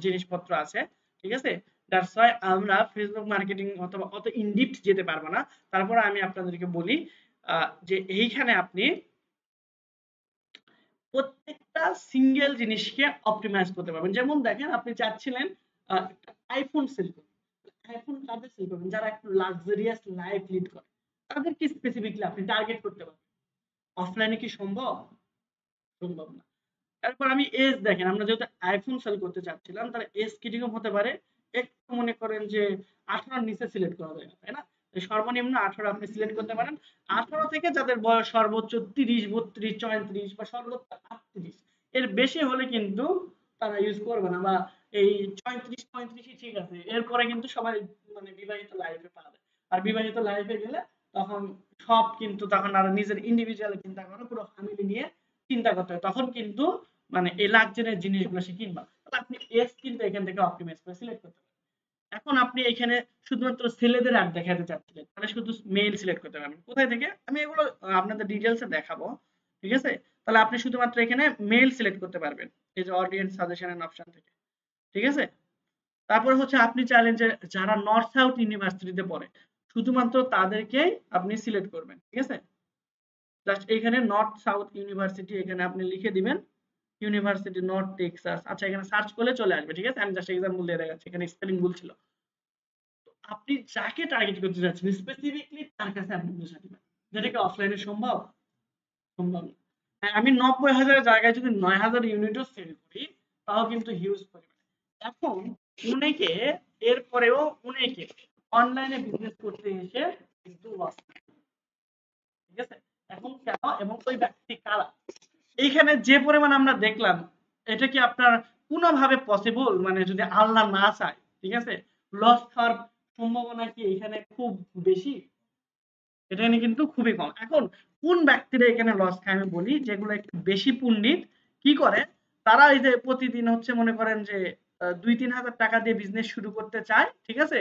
জিনিসপত্র আছে। ঠিক আছে? দ্যাটস ওয়াই আমরা ফেসবুক মার্কেটিং অথবা অত ইনডিপথ যেতে পারবো না। তারপরে আমি আপনাদেরকে বলি যে এইখানে আপনি প্রত্যেকটা সিঙ্গেল জিনিসকে অপটিমাইজ করতে পারবেন। যেমন দেখেন আপনি চাচ্ছিলেন একটা আইফোন সেল করতে। আইফোন কাদের সেল করবেন? যারা একটু লাক্সারিয়াস লাইফ লিড করে। তাদেরকে স্পেসিফিকলি আপনি টার্গেট করতে পারবেন। অফলাইনে কি সম্ভব? সম্ভব না। তারপর আমি এজ দেখেন, আমরা যেহেতু আইফোন সেল করতে চাচ্ছিলাম, তাহলে এজ কিরকম হতে পারে? একটু মনে করেন যে 18 এর নিচে সিলেক্ট করা যায় না, তাই না? সর্বনিম্ন 18 আপনি সিলেক্ট করতে পারেন। 18 থেকে যাদের বয়স সর্বোচ্চ 30, 32, 34 বা সর্বোচ্চ 38, এর বেশি হলে কিন্তু তারা ইউজ করবে না, বা এই 34, 35ই ঠিক আছে। এরপরে কিন্তু সবাই মানে বিবাহিত লাইফে পা দেয়। আর বিবাহিত লাইফে গেলে তখন সব কিন্তু তখন আর নিজের ইন্ডিভিজুয়াল চিন্তা করে, পুরো ফ্যামিলি নিয়ে চিন্তা করতে হবে, তখন কিন্তু মানে এই লাক্সারির জিনিসগুলো সে কিনবা। তাহলে আপনি এস কিন্তু এখান থেকে অপটিমাইজ করে সিলেক্ট করতে পারেন। এখন আপনি এখানে শুধুমাত্র ছেলেদের অ্যাড দেখাতে চাচ্ছিলেন, তাহলে শুধু মেল সিলেক্ট করতে পারবেন। কোথায় থেকে আমি এগুলো আপনাদের ডিটেইলসে দেখাবো, ঠিক আছে? তাহলে আপনি শুধুমাত্র এখানে মেল সিলেক্ট করতে পারবেন এই যে অডিয়েন্স সাজেশন এন্ড অপশন থেকে, ঠিক আছে? তারপরে হচ্ছে আপনি চাইলেন যে যারা নর্থ সাউথ ইউনিভার্সিটিতে পড়ে শুধুমাত্র তাদেরকেই আপনি সিলেক্ট করবেন, ঠিক আছে? জাস্ট এখানে নর্থ সাউথ ইউনিভার্সিটি এখানে আপনি লিখে দিবেন, ইউনিভার্সিটি নর্থ টেক্সাস। আচ্ছা, এখানে সার্চ করলে চলে আসবে, ঠিক আছে? আমি জাস্ট এক্সাম্পল দিয়ে দেখাচ্ছি, এখানে স্পেলিং ভুল ছিল। আপনি যাকে টার্গেট করতে যাচ্ছেন স্পেসিফিকলি তার কাছে আপনি পৌঁছে দিবেন, যেটাকে অফলাইনে সম্ভব সম্ভব না। হ্যাঁ, আমি 90,000 জায়গায় যদি 9,000 ইউনিটও সেল করি তাও কিন্তু হিউজ পরিমাণে। এখন অনেকে এরপরেও অনেকে অনলাইনে বিজনেস করতে এসে কিন্তু লস, ঠিক আছে? এখন কেন এবং ওই ব্যক্তি কারা? এইখানে যে পরিমাণ আমরা দেখলাম, এটা কি আপনার কোনোভাবে পসিবল? মানে যদি আল্লাহ না চায়, ঠিক আছে, লস খাওয়ার সম্ভাবনা কি এখানে খুব বেশি? এটা নিয়ে কিন্তু খুবই কম। এখন কোন ব্যক্তিরা এখানে লস খায় আমি বলি, যেগুলো একটু বেশি পণ্ডিত কি করে, তারা এই যে প্রতিদিন হচ্ছে মনে করেন যে 2-3 হাজার টাকা দিয়ে বিজনেস শুরু করতে চায়, ঠিক আছে?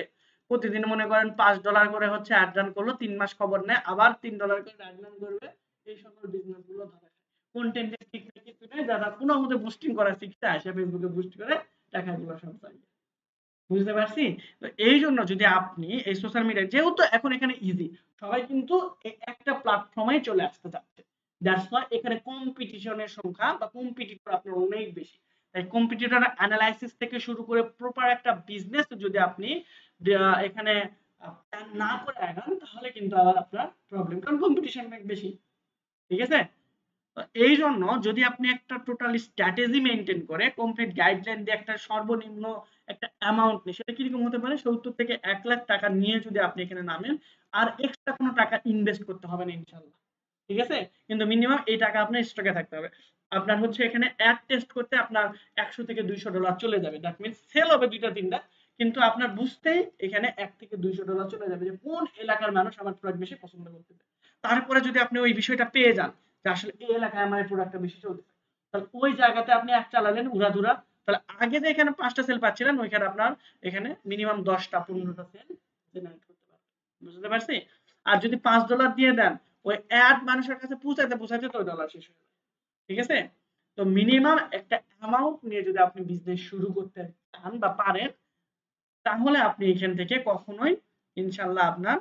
প্রতিদিন মনে করেন $5 করে হচ্ছে অ্যাড রান করলো, 3 মাস খবর নেয়, আবার $3 করে অ্যাড রান করবে। এই সকল বিজনেস গুলো ধরে কন্টেন্টের ঠিক কিছু নেই, যারা কোনো মতে বুস্টিং করা শিখতে আসে ফেসবুকে বুস্ট করে টাকাগুলো সব চাই। বুঝতে পারছি? তো এই জন্য যদি আপনি এই সোশ্যাল মিডিয়া যেহেতু এখন এখানে ইজি, সবাই কিন্তু একটা প্ল্যাটফর্মে চলে আসতে চাচ্ছে। দ্যাটস ওয়াই এখানে কম্পিটিশনের সংখ্যা বা কম্পিটিটর আপনার অনেক বেশি। তাই কম্পিটিটর অ্যানালাইসিস থেকে শুরু করে প্রপার একটা বিজনেস যদি আপনি এখানে প্ল্যান না করে আগান তাহলে কিন্তু আবার আপনার প্রবলেম, কারণ কম্পিটিশন অনেক বেশি, ঠিক আছে? তো এই জন্য যদি আপনি একটা টোটাল স্ট্র্যাটেজি মেনটেন করে কমপ্লিট গাইডলাইন দিয়ে একটা সর্বনিম্ন একটা অ্যামাউন্ট নেই, সেটা কিরকম হতে পারে 70 থেকে 1 লাখ টাকা নিয়ে যদি আপনি এখানে নামেন, আর এক্সট্রা কোনো টাকা ইনভেস্ট করতে হবে না ইনশাল্লাহ, ঠিক আছে? কিন্তু মিনিমাম এই টাকা আপনার স্টকে থাকতে হবে। আপনার হচ্ছে এখানে অ্যাড টেস্ট করতে আপনার $100 থেকে $200 চলে যাবে, দ্যাট মিনস সেল হবে 2টা 3টা, কিন্তু আপনার বুঝতেই এখানে $1 থেকে $200 চলে যাবে যে কোন এলাকার মানুষ আমার প্রোডাক্ট বেশি পছন্দ করতেছে। তারপরে যদি আপনি ওই বিষয়টা পেয়ে যান যে আসলে এই এলাকায় আমার এই প্রোডাক্টটা বেশি চলতেছে, তাহলে ওই জায়গাতে আপনি এক চালালেন উড়াধুরা, তাহলে আগে যে এখানে 5টা সেল পাচ্ছিলেন ওইখানে আপনার এখানে মিনিমাম 10টা 15টা সেল জেনারেট করতে পারবেন। বুঝতে পারছি? আর যদি $5 দিয়ে দেন, ওই অ্যাড মানুষের কাছে পৌঁছাতে পৌঁছাতে তো ডলার শেষ হয়ে যাবে, ঠিক আছে? তো মিনিমাম একটা অ্যামাউন্ট নিয়ে যদি আপনি বিজনেস শুরু করতে চান বা পারেন, তাহলে আপনি এখান থেকে কখনোই ইনশাল্লাহ আপনার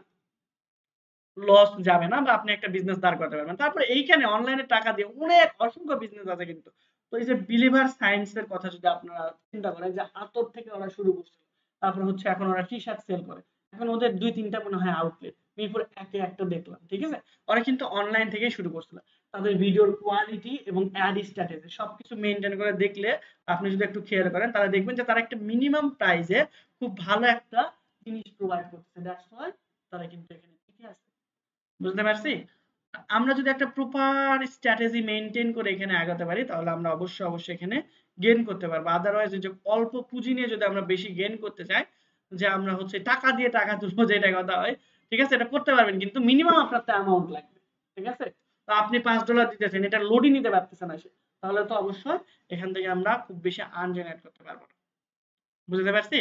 লস যাবে না বা আপনি একটা বিজনেস দাঁড় করাতে পারবেন। তারপরে এইখানে অনলাইনে টাকা দিয়ে অনেক অসংখ্য বিজনেস আছে কিন্তু। তো এই যে বিলিভার সায়েন্স এর কথা যদি আপনারা চিন্তা করেন, যে আতর থেকে ওরা শুরু করছিল, তারপর হচ্ছে এখন ওরা টি শার্ট সেল করে, এখন ওদের 2-3টা মনে হয় আউটলেট, মিরপুর একে একটা দেখলাম, ঠিক আছে? ওরা কিন্তু অনলাইন থেকেই শুরু করছিল। তাদের ভিডিওর কোয়ালিটি এবং অ্যাড স্ট্র্যাটেজি সবকিছু মেনটেন করে দেখলে, আপনি যদি একটু খেয়াল করেন তাহলে দেখবেন যে তারা একটা মিনিমাম প্রাইসে খুব ভালো একটা জিনিস প্রোভাইড করতেছে। দ্যাটস ওয়াই তারা কিন্তু এখানে টিকে আছে। বুঝতে পারছি? আমরা যদি একটা প্রপার স্ট্র্যাটেজি মেইনটেইন করে এখানে আগাতে পারি তাহলে আমরা অবশ্যই এখানে গেইন করতে পারবো। আদারওয়াইজ যে অল্প পুঁজি নিয়ে যদি আমরা বেশি গেইন করতে চাই, যে আমরা হচ্ছে টাকা দিয়ে টাকা তুলবো যেটা কথা হয়, ঠিক আছে? এটা করতে পারবেন কিন্তু মিনিমাম আপনার তো অ্যামাউন্ট লাগবে, ঠিক আছে? তো আপনি $5 দিতেছেন, এটা লোডই নিতে পারতেছে না সে, তাহলে তো অবশ্যই এখান থেকে আমরা খুব বেশি আর্ন জেনারেট করতে পারবো না। বুঝতে পারছি?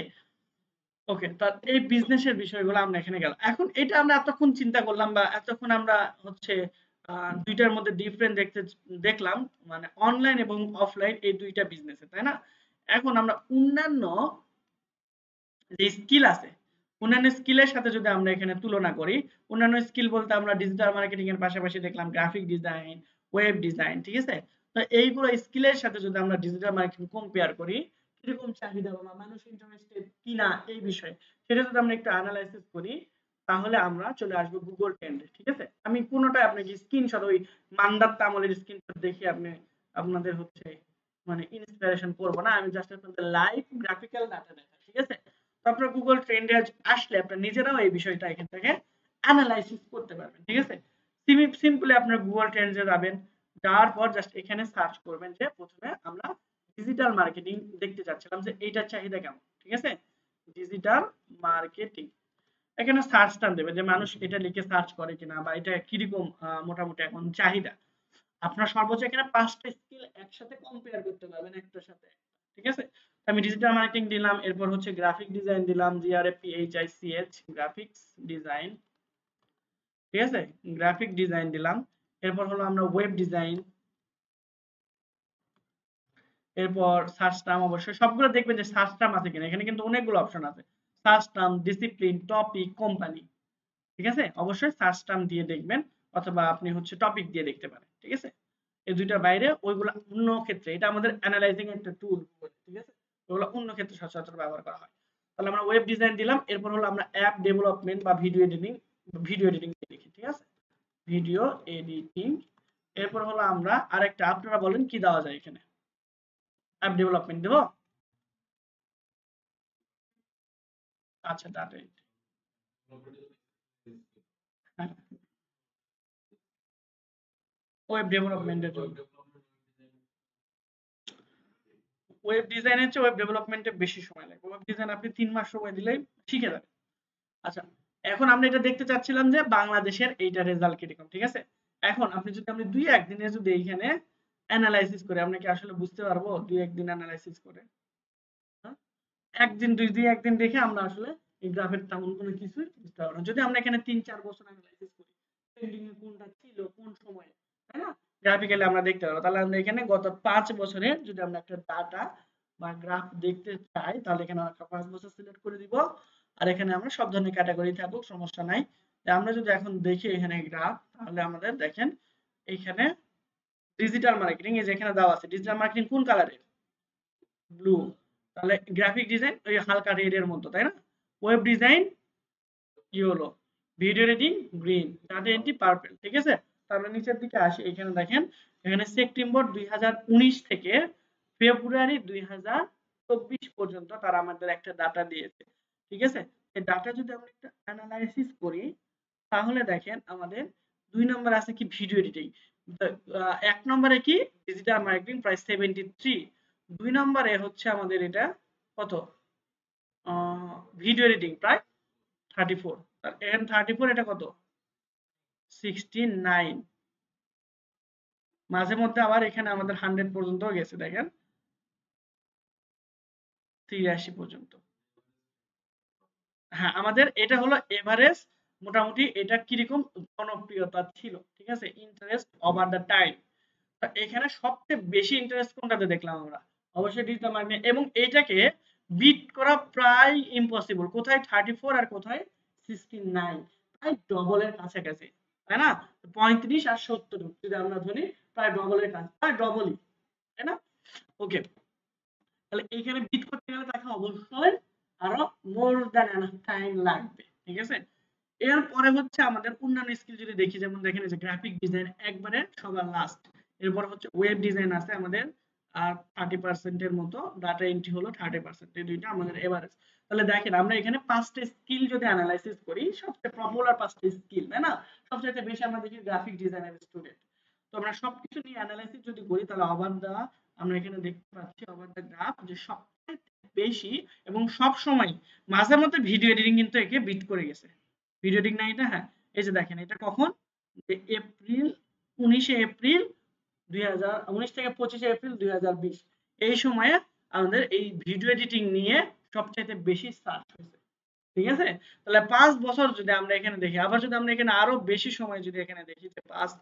ওকে, তা এই বিজনেসের বিষয়গুলো আমরা এখানে গেল। এখন এটা আমরা এতক্ষণ চিন্তা করলাম বা এতক্ষণ আমরা হচ্ছে দুইটার মধ্যে ডিফারেন্ট দেখলাম, মানে অনলাইন এবং অফলাইন এই দুইটা বিজনেসে, তাই না? এখন আমরা অন্যান্য যে স্কিল আছে, অন্যান্য স্কিলের সাথে যদি আমরা এখানে তুলনা করি, অন্যান্য স্কিল বলতে আমরা ডিজিটাল মার্কেটিং এর পাশাপাশি দেখলাম গ্রাফিক ডিজাইন, ওয়েব ডিজাইন, ঠিক আছে? তো এইগুলো স্কিলের সাথে যদি আমরা ডিজিটাল মার্কেটিং কম্পেয়ার করি, কিরকম চাহিদা বা মানুষ ইন্টারেস্টেড কিনা এই বিষয়ে, সেটা যদি আমরা একটু অ্যানালাইসিস করি, তাহলে আমরা চলে আসবো গুগল ট্রেন্ডে, ঠিক আছে? আমি কোনোটাই আপনাকে স্ক্রিনশট ওই মান্দাত্তা আমলের স্ক্রিনশট দেখে আপনাদের হচ্ছে মানে ইন্সপিরেশন করবো না, আমি জাস্ট আপনাদের লাইভ গ্রাফিক্যাল ডাটা দেখাই, ঠিক আছে? তারপরে গুগল ট্রেন্ডে আসলে আপনারা নিজেরাও এই বিষয়টা এখান থেকে অ্যানালাইসিস করতে পারবেন, ঠিক আছে? সিম্পলি আপনারা গুগল ট্রেন্ডে যাবেন, যাওয়ার পর জাস্ট এখানে সার্চ করবেন যে প্রথমে আমরা ডিজিটাল মার্কেটিং দেখতে চাচ্ছিলাম যে এইটার চাহিদা কেমন, ঠিক আছে? ডিজিটাল মার্কেটিং, এখানে সার্চ টান দেবে যে মানুষ এটা লিখে সার্চ করে কিনা বা এটা কিরকম মোটামুটি এখন চাহিদা। আপনার সর্বোচ্চ এখানে 5টা স্কিল একসাথে কম্পেয়ার করতে পারবেন একটার সাথে একটা। ঠিক আছে? আমি ডিজিটাল মার্কেটিং দিলাম, এরপর হচ্ছে গ্রাফিক ডিজাইন দিলাম, GRAPHICH গ্রাফিক্স ডিজাইন। ঠিক আছে? গ্রাফিক ডিজাইন দিলাম। এরপর হলো আমরা ওয়েব ডিজাইন, এরপর সার্চ টার্ম, অবশ্যই সবগুলো দেখবেন যে সার্চ টার্ম আছে কিনা। এখানে কিন্তু অনেকগুলো অপশন আছে। Search term, discipline, topic, company. ঠিক আছে? অবশ্যই সার্চ টার্ম দিয়ে দেখবেন, অথবা আপনি হচ্ছে টপিক দিয়ে দেখতে পারেন। ঠিক আছে? এই দুইটার বাইরে ওইগুলো অন্য ক্ষেত্রে, এটা আমাদের অ্যানালাইজিং একটা টুল। ঠিক আছে? ওগুলো অন্য ক্ষেত্রে সচরাচর ব্যবহার করা হয়। তাহলে আমরা ওয়েব ডিজাইন দিলাম, এরপর হলো আমরা অ্যাপ ডেভেলপমেন্ট বা ভিডিও এডিটিং দেখি। ঠিক আছে? Video editing. এরপর হলো আমরা আরেকটা, আপনারা বলেন কি দেওয়া যায় এখানে? অ্যাপ ডেভেলপমেন্ট দেবো? আচ্ছা, ডাটা এন্ট্রি। হ্যাঁ, ওয়েব ডেভেলপমেন্টের জন্য। ওয়েব ডিজাইনের চেয়ে ওয়েব ডেভেলপমেন্টে বেশি সময় লাগে। ওয়েব ডিজাইন আপনি 3 মাস সময় দিলেই শিখে যাবেন। আচ্ছা, এখন আমরা এটা দেখতে চাচ্ছিলাম যে বাংলাদেশের এইটা রেজাল্ট কিরকম। ঠিক আছে? এখন আপনি 2-1 দিনে যদি এইখানে অ্যানালাইসিস করে, আমরা কি আসলে বুঝতে পারবো 2-1 দিন অ্যানালাইসিস করে? হ্যাঁ? একদিন 2-1 দিন দেখে আমরা আসলে এই গ্রাফের তেমন কোনো কিছুই বুঝতে পারবো না। যদি আমরা এখানে 3-4 বছর অ্যানালাইসিস করি, ট্রেন্ডিং এ কোনটা ছিল, কোন সময়ে, তাই না? গ্রাফিক্যালি আমরা দেখতে পারবো। তাহলে আমরা এখানে গত 5 বছরের যদি আমরা একটা ডাটা বা গ্রাফ দেখতে চাই, তাহলে এখানে আমরা 5 বছর সিলেক্ট করে দিব। আর এখানে আমরা সব ধরনের ক্যাটাগরি থাকুক, সমস্যা নাই। আমরা যদি এখন দেখি এখানে গ্রাফ, তাহলে আমাদের দেখেন এইখানে ডিজিটাল মার্কেটিং, এই যে এখানে দেওয়া আছে ডিজিটাল মার্কেটিং কোন কালারের? ব্লু। তাহলে গ্রাফিক ডিজাইন ওই হালকা রেড এর মতো, তাই না? Web design yellow, video editing green, data entry purple. ঠিক আছে? তাহলে নিচের দিকে আসি, এখানে দেখেন এখানে সেপ্টেম্বর 2019 থেকে ফেব্রুয়ারি 2024 পর্যন্ত তারা আমাদের একটা ডাটা দিয়েছে। ঠিক আছে? এই ডাটা যদি আমরা একটা অ্যানালাইসিস করি, তাহলে দেখেন আমাদের 2 নম্বরে আছে কি ভিডিও এডিটিং। 1 নম্বরে কি ডিজিটাল মার্কেটিং প্রায় 73, 2 নম্বরে হচ্ছে আমাদের এটা কত, ভিডিও এডিটিং প্রায় 34, আর এখানে 34, এটা কত 69। মাঝে মধ্যে আবার এখানে আমাদের 100 পর্যন্ত গেছে, দেখেন 83 পর্যন্ত। হ্যাঁ, আমাদের এটা হলো এভারেজ। মোটামুটি এটা কিরকম জনপ্রিয়তা ছিল। ঠিক আছে? Interest over the time. এখানে সবচেয়ে বেশি ইন্টারেস্ট কোনটাতে দেখলাম আমরা? অবশ্যই ডিজিটাল মার্কেটিং, এবং এইটাকে বিট করা প্রায় ইম্পসিবল। কোথায় 34 আর কোথায় 69, প্রায় ডবলের কাছাকাছি, তাই না? 35 আর 70 যদি আমরা ধরি, প্রায় ডবলের কাছে, প্রায় ডবলই, তাই না? ওকে, তাহলে এইখানে বিট করতে গেলে তাকে অবশ্যই আরো মোর দ্যান এনাফ টাইম লাগবে। ঠিক আছে? এরপরে হচ্ছে আমাদের অন্যান্য স্কিল যদি দেখি, যেমন দেখেন এই যে গ্রাফিক ডিজাইন একবারে সবার লাস্ট। এরপর হচ্ছে ওয়েব ডিজাইন আছে আমাদের আর 30% এর মতো, ডাটা এন্ট্রি হলো 30%, এই দুইটা আমাদের এভারেজ। তাহলে দেখেন আমরা এখানে 5টা স্কিল যদি অ্যানালাইসিস করি, সবচেয়ে পপুলার 5টা স্কিল, তাই না? সবচেয়ে বেশি আমরা দেখি গ্রাফিক ডিজাইনের স্টুডেন্ট। তো আমরা সবকিছু নিয়ে অ্যানালাইসিস যদি করি, তাহলে ওভার দা, আমরা এখানে দেখতে পাচ্ছি ওভার দা গ্রাফ যে সবচেয়ে বেশি এবং সব সময় মাঝে মধ্যে ভিডিও এডিটিং কিন্তু একে বিট করে গেছে। ভিডিও এডিটিং না এটা? হ্যাঁ, এই যে দেখেন এটা কখন, যে এপ্রিল 19শে এপ্রিল 2019 থেকে 25শে এপ্রিল 2020, এই সময়ে আমাদের এই ভিডিও এডিটিং নিয়ে সবচাইতে বেশি সার্চ হয়েছে। ঠিক আছে? তাহলে 5 বছর যদি আমরা এখানে দেখি, আবার যদি আমরা এখানে আরো বেশি সময় যদি এখানে দেখি যে পাস্ট,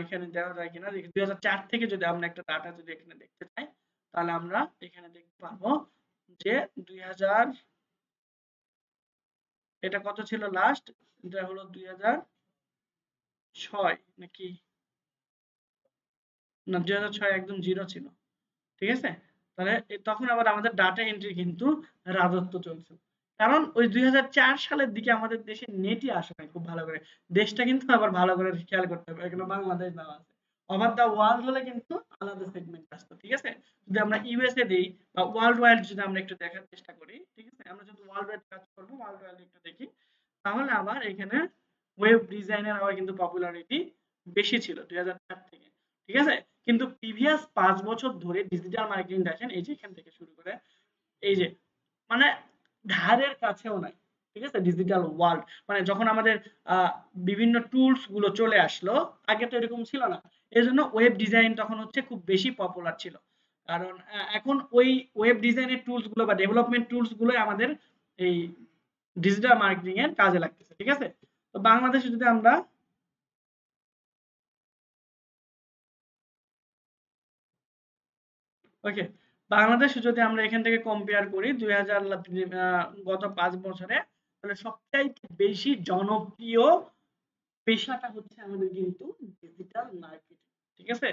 এখানে দেওয়া যায় কিনা দেখি, 2004 থেকে যদি আমরা একটা ডাটা যদি এখানে দেখতে চাই, তাহলে আমরা এখানে দেখতে পারবো যে 2000, এটা কত ছিল লাস্ট, এটা হলো 2006 নাকি, না 2006 একদম জিরো ছিল। ঠিক আছে? তাহলে তখন আবার আমাদের ডাটা এন্ট্রি কিন্তু রাজত্ব চলছে। কারণ ওই 2004 সালের দিকে আমাদের দেশে নেটই আসে নাই খুব ভালো করে। দেশটা কিন্তু আবার ভালো করে খেয়াল করতে হবে, এখানে বাংলাদেশ দেওয়া আছে। ওভার দা ওয়ার্ল্ড হলে কিন্তু আলাদা সেগমেন্ট আসতো। ঠিক আছে? যদি আমরা ইউএসএ দেই বা ওয়ার্ল্ড ওয়াইড যদি আমরা একটু দেখার চেষ্টা করি, ঠিক আছে, আমরা যদি ওয়ার্ল্ড ওয়াইড কাজ করবো, ওয়ার্ল্ড ওয়াইড একটু দেখি, তাহলে আবার এখানে ওয়েব ডিজাইনের আবার কিন্তু পপুলারিটি বেশি ছিল 2004 থেকে। ঠিক আছে? কিন্তু প্রিভিয়াস 5 বছর ধরে ডিজিটাল মার্কেটিং দেখেন, এই যে এখান থেকে শুরু করে এই যে, মানে ধারের কাছেও নাই। ঠিক আছে, ডিজিটাল ওয়ার্ল্ড মানে যখন আমাদের বিভিন্ন টুলস গুলো চলে আসলো, আগে তো এরকম ছিল না। এজন্য ওয়েব ডিজাইন তখন হচ্ছে খুব বেশি পপুলার ছিল। কারণ এখন ওই ওয়েব ডিজাইনের টুলস গুলো বা ডেভেলপমেন্ট টুলস গুলোই আমাদের এই ডিজিটাল মার্কেটিং এর কাজে লাগতেছে। ঠিক আছে, তো বাংলাদেশে যদি আমরা ওকে, বাংলাদেশে যদি আমরা এখান থেকে কম্পেয়ার করি 2000 গত 5 বছরে, তাহলে সবচাইতে বেশি জনপ্রিয় পেশাটা হচ্ছে আমাদের কিন্তু ডিজিটাল মার্কেটিং। ঠিক আছে,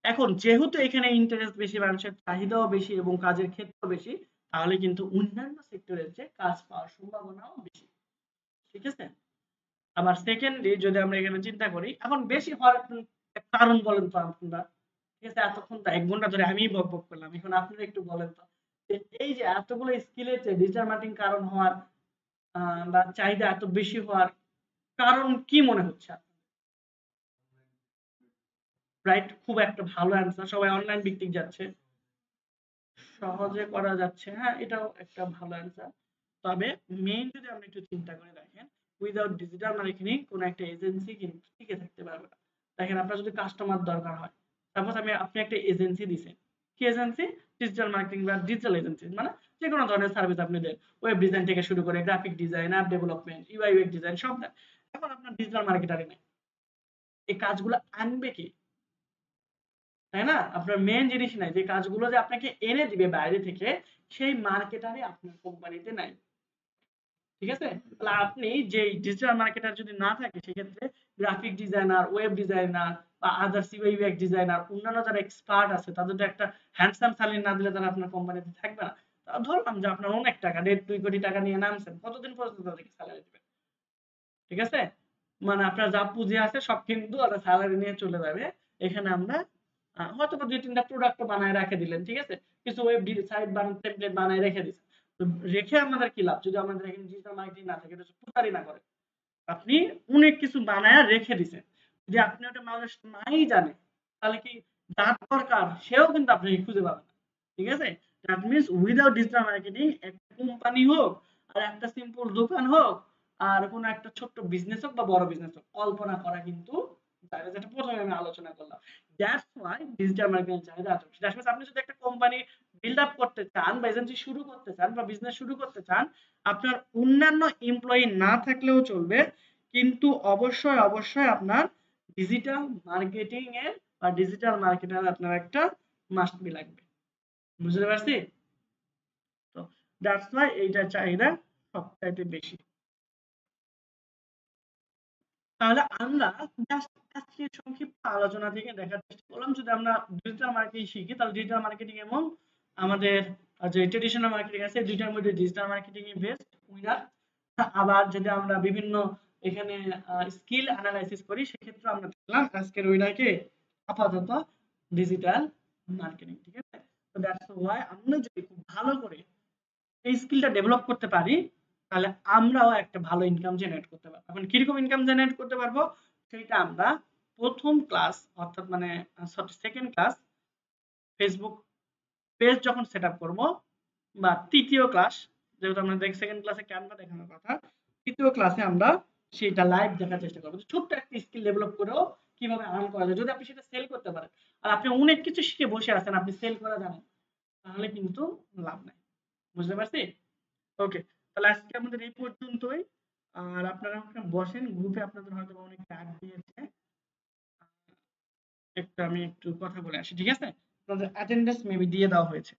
এখন যেহেতু এখানে ইন্টারেস্ট বেশি, মানুষের চাহিদাও বেশি এবং কাজের ক্ষেত্র বেশি, তাহলে কিন্তু অন্যান্য সেক্টরের চেয়ে কাজ পাওয়ার সম্ভাবনাও বেশি। ঠিক আছে, আবার সেকেন্ডলি যদি আমরা এখানে চিন্তা করি, এখন বেশি হওয়ার কারণ বলেন তো আপনারা। ঠিক আছে, এতক্ষণ তো 1 ঘন্টা ধরে আমিই বক বক করলাম, এখন আপনারা একটু বলেন তো যে এই যে এতগুলো স্কিলের চেয়ে ডিজিটাল মার্কেটিং কারণ হওয়ার বা চাহিদা এত বেশি হওয়ার কারণ কি মনে হচ্ছে? রাইট, খুব একটা ভালো অ্যান্সার, সবাই অনলাইন ভিত্তিক যাচ্ছে, সহজে করা যাচ্ছে, হ্যাঁ এটাও একটা ভালো অ্যান্সার। তবে মেইন যদি আপনি একটু চিন্তা করে দেখেন, উইদাউট ডিজিটাল মার্কেটিং কোনো একটা এজেন্সি কিন্তু টিকে থাকতে পারবে না। দেখেন আপনার যদি কাস্টমার দরকার হয়, সাপোজ আপনি একটা এজেন্সি দিছেন, কি এজেন্সি? ডিজিটাল মার্কেটিং বা ডিজিটাল এজেন্সি, মানে যে কোনো ধরনের সার্ভিস আপনি দেন, ওয়েব ডিজাইন থেকে শুরু করে graphic design, app development, UI UX design সব দেন। এখন আপনার ডিজিটাল মার্কেটারই নেই, এই কাজগুলো আনবে কি? তাই না? আপনার মেইন জিনিস নাই, যে কাজগুলো যে আপনাকে এনে দিবে বাইরে থেকে, সেই মার্কেটারই আপনার কোম্পানিতে নাই। ঠিক আছে, তাহলে আপনি যে ডিজিটাল মার্কেটার যদি না থাকে, সেক্ষেত্রে গ্রাফিক ডিজাইনার, ওয়েব ডিজাইনার বা আদার্স ইউআই ইউএক্স ডিজাইনার, অন্যান্য যারা এক্সপার্ট আছে, তাদের তো একটা হ্যান্ডসাম স্যালারি না দিলে তারা আপনার কোম্পানিতে থাকবে না। ধরলাম যে আপনার অনেক টাকা, 1.5-2 কোটি টাকা নিয়ে নামছেন, কতদিন পর্যন্ত তাদেরকে স্যালারি দিবেন? ঠিক আছে, মানে আপনার যা পুঁজি আছে সব কিন্তু ওরা স্যালারি নিয়ে চলে যাবে। এখানে আমরা হয়তো বা 2-3টা প্রোডাক্ট বানায় রেখে দিলেন, ঠিক আছে, কিছু ওয়েব সাইট বানান, টেমপ্লেট বানায় রেখে দিচ্ছেন। তো রেখে আমাদের কি লাভ যদি আমাদের এখানে ডিজিটাল মার্কেটিং না থাকে, এটা হচ্ছে প্রচারই না করে। আপনি অনেক কিছু বানায় রেখে দিছেন, যদি আপনি ওটা মানুষ নাই জানে, তাহলে কি যার দরকার সেও কিন্তু আপনাকে খুঁজে পাবে না। ঠিক আছে, that means without digital marketing একটা কোম্পানি হোক আর একটা সিম্পল দোকান হোক আর কোনো একটা ছোট্ট বিজনেস হোক বা বড় বিজনেস হোক, কল্পনা করা কিন্তু যাবে, যেটা প্রথমে আমি আলোচনা করলাম। দ্যাটস ওয়াই ডিজিটাল মার্কেটিং চাহিদা এত বেশি। দ্যাট মিনস আপনি যদি একটা কোম্পানি বিল্ড আপ করতে চান বা এজেন্সি শুরু করতে চান বা বিজনেস শুরু করতে চান, আপনার অন্যান্য এমপ্লয়ি না থাকলেও চলবে, কিন্তু অবশ্যই অবশ্যই আপনার ডিজিটাল মার্কেটিং এর বা ডিজিটাল মার্কেটার আপনার একটা মাস্ট বি লাগবে। বুঝতে পারছি? তো দ্যাটস ওয়াই এইটার চাহিদা সবচাইতে বেশি। তাহলে আমরা জাস্ট আজকে সংক্ষিপ্ত আলোচনা থেকে দেখার চেষ্টা করলাম, যদি আমরা ডিজিটাল মার্কেটিং শিখি, তাহলে ডিজিটাল মার্কেটিং এবং আমাদের যে ট্রেডিশনাল মার্কেটিং আছে, দুইটার মধ্যে ডিজিটাল মার্কেটিং ই বেস্ট উইনার। আবার যদি আমরা বিভিন্ন এখানে স্কিল অ্যানালাইসিস করি, সেক্ষেত্রে আমরা দেখলাম আজকের উইনারকে আপাতত ডিজিটাল মার্কেটিং। ঠিক আছে, তো দ্যাটস ওয়াই আমরা যদি খুব ভালো করে এই স্কিলটা ডেভেলপ করতে পারি, তাহলে আমরাও একটা ভালো ইনকাম জেনারেট করতে পারবো। এখন কিরকম ইনকাম জেনারেট করতে পারবো, সেটা আমরা প্রথম ক্লাস, অর্থাৎ মানে সেকেন্ড ক্লাস ফেসবুক পেজ যখন সেট আপ করবো, বা তৃতীয় ক্লাস, যেহেতু আমরা সেকেন্ড ক্লাসে ক্যানভা দেখানোর কথা, তৃতীয় ক্লাসে আমরা সেটা লাইভ দেখার চেষ্টা করবো, ছোট্ট একটা স্কিল ডেভেলপ করেও কিভাবে আর্ন করা যায়। যদি আপনি সেটা সেল করতে পারেন, আর আপনি অনেক কিছু শিখে বসে আছেন, আপনি সেল করা জানেন, তাহলে কিন্তু লাভ নাই। বুঝতে পারছি? ওকে, তাহলে আজকে আমাদের এই পর্যন্তই। আর আপনারা ওখানে বসেন, গ্রুপে আপনাদের হয়তো অনেক অ্যাড দিয়েছে, একটু আমি একটু কথা বলে আসি, ঠিক আছে? আপনাদের অ্যাটেন্ডেন্স মেবি দিয়ে দেওয়া হয়েছে।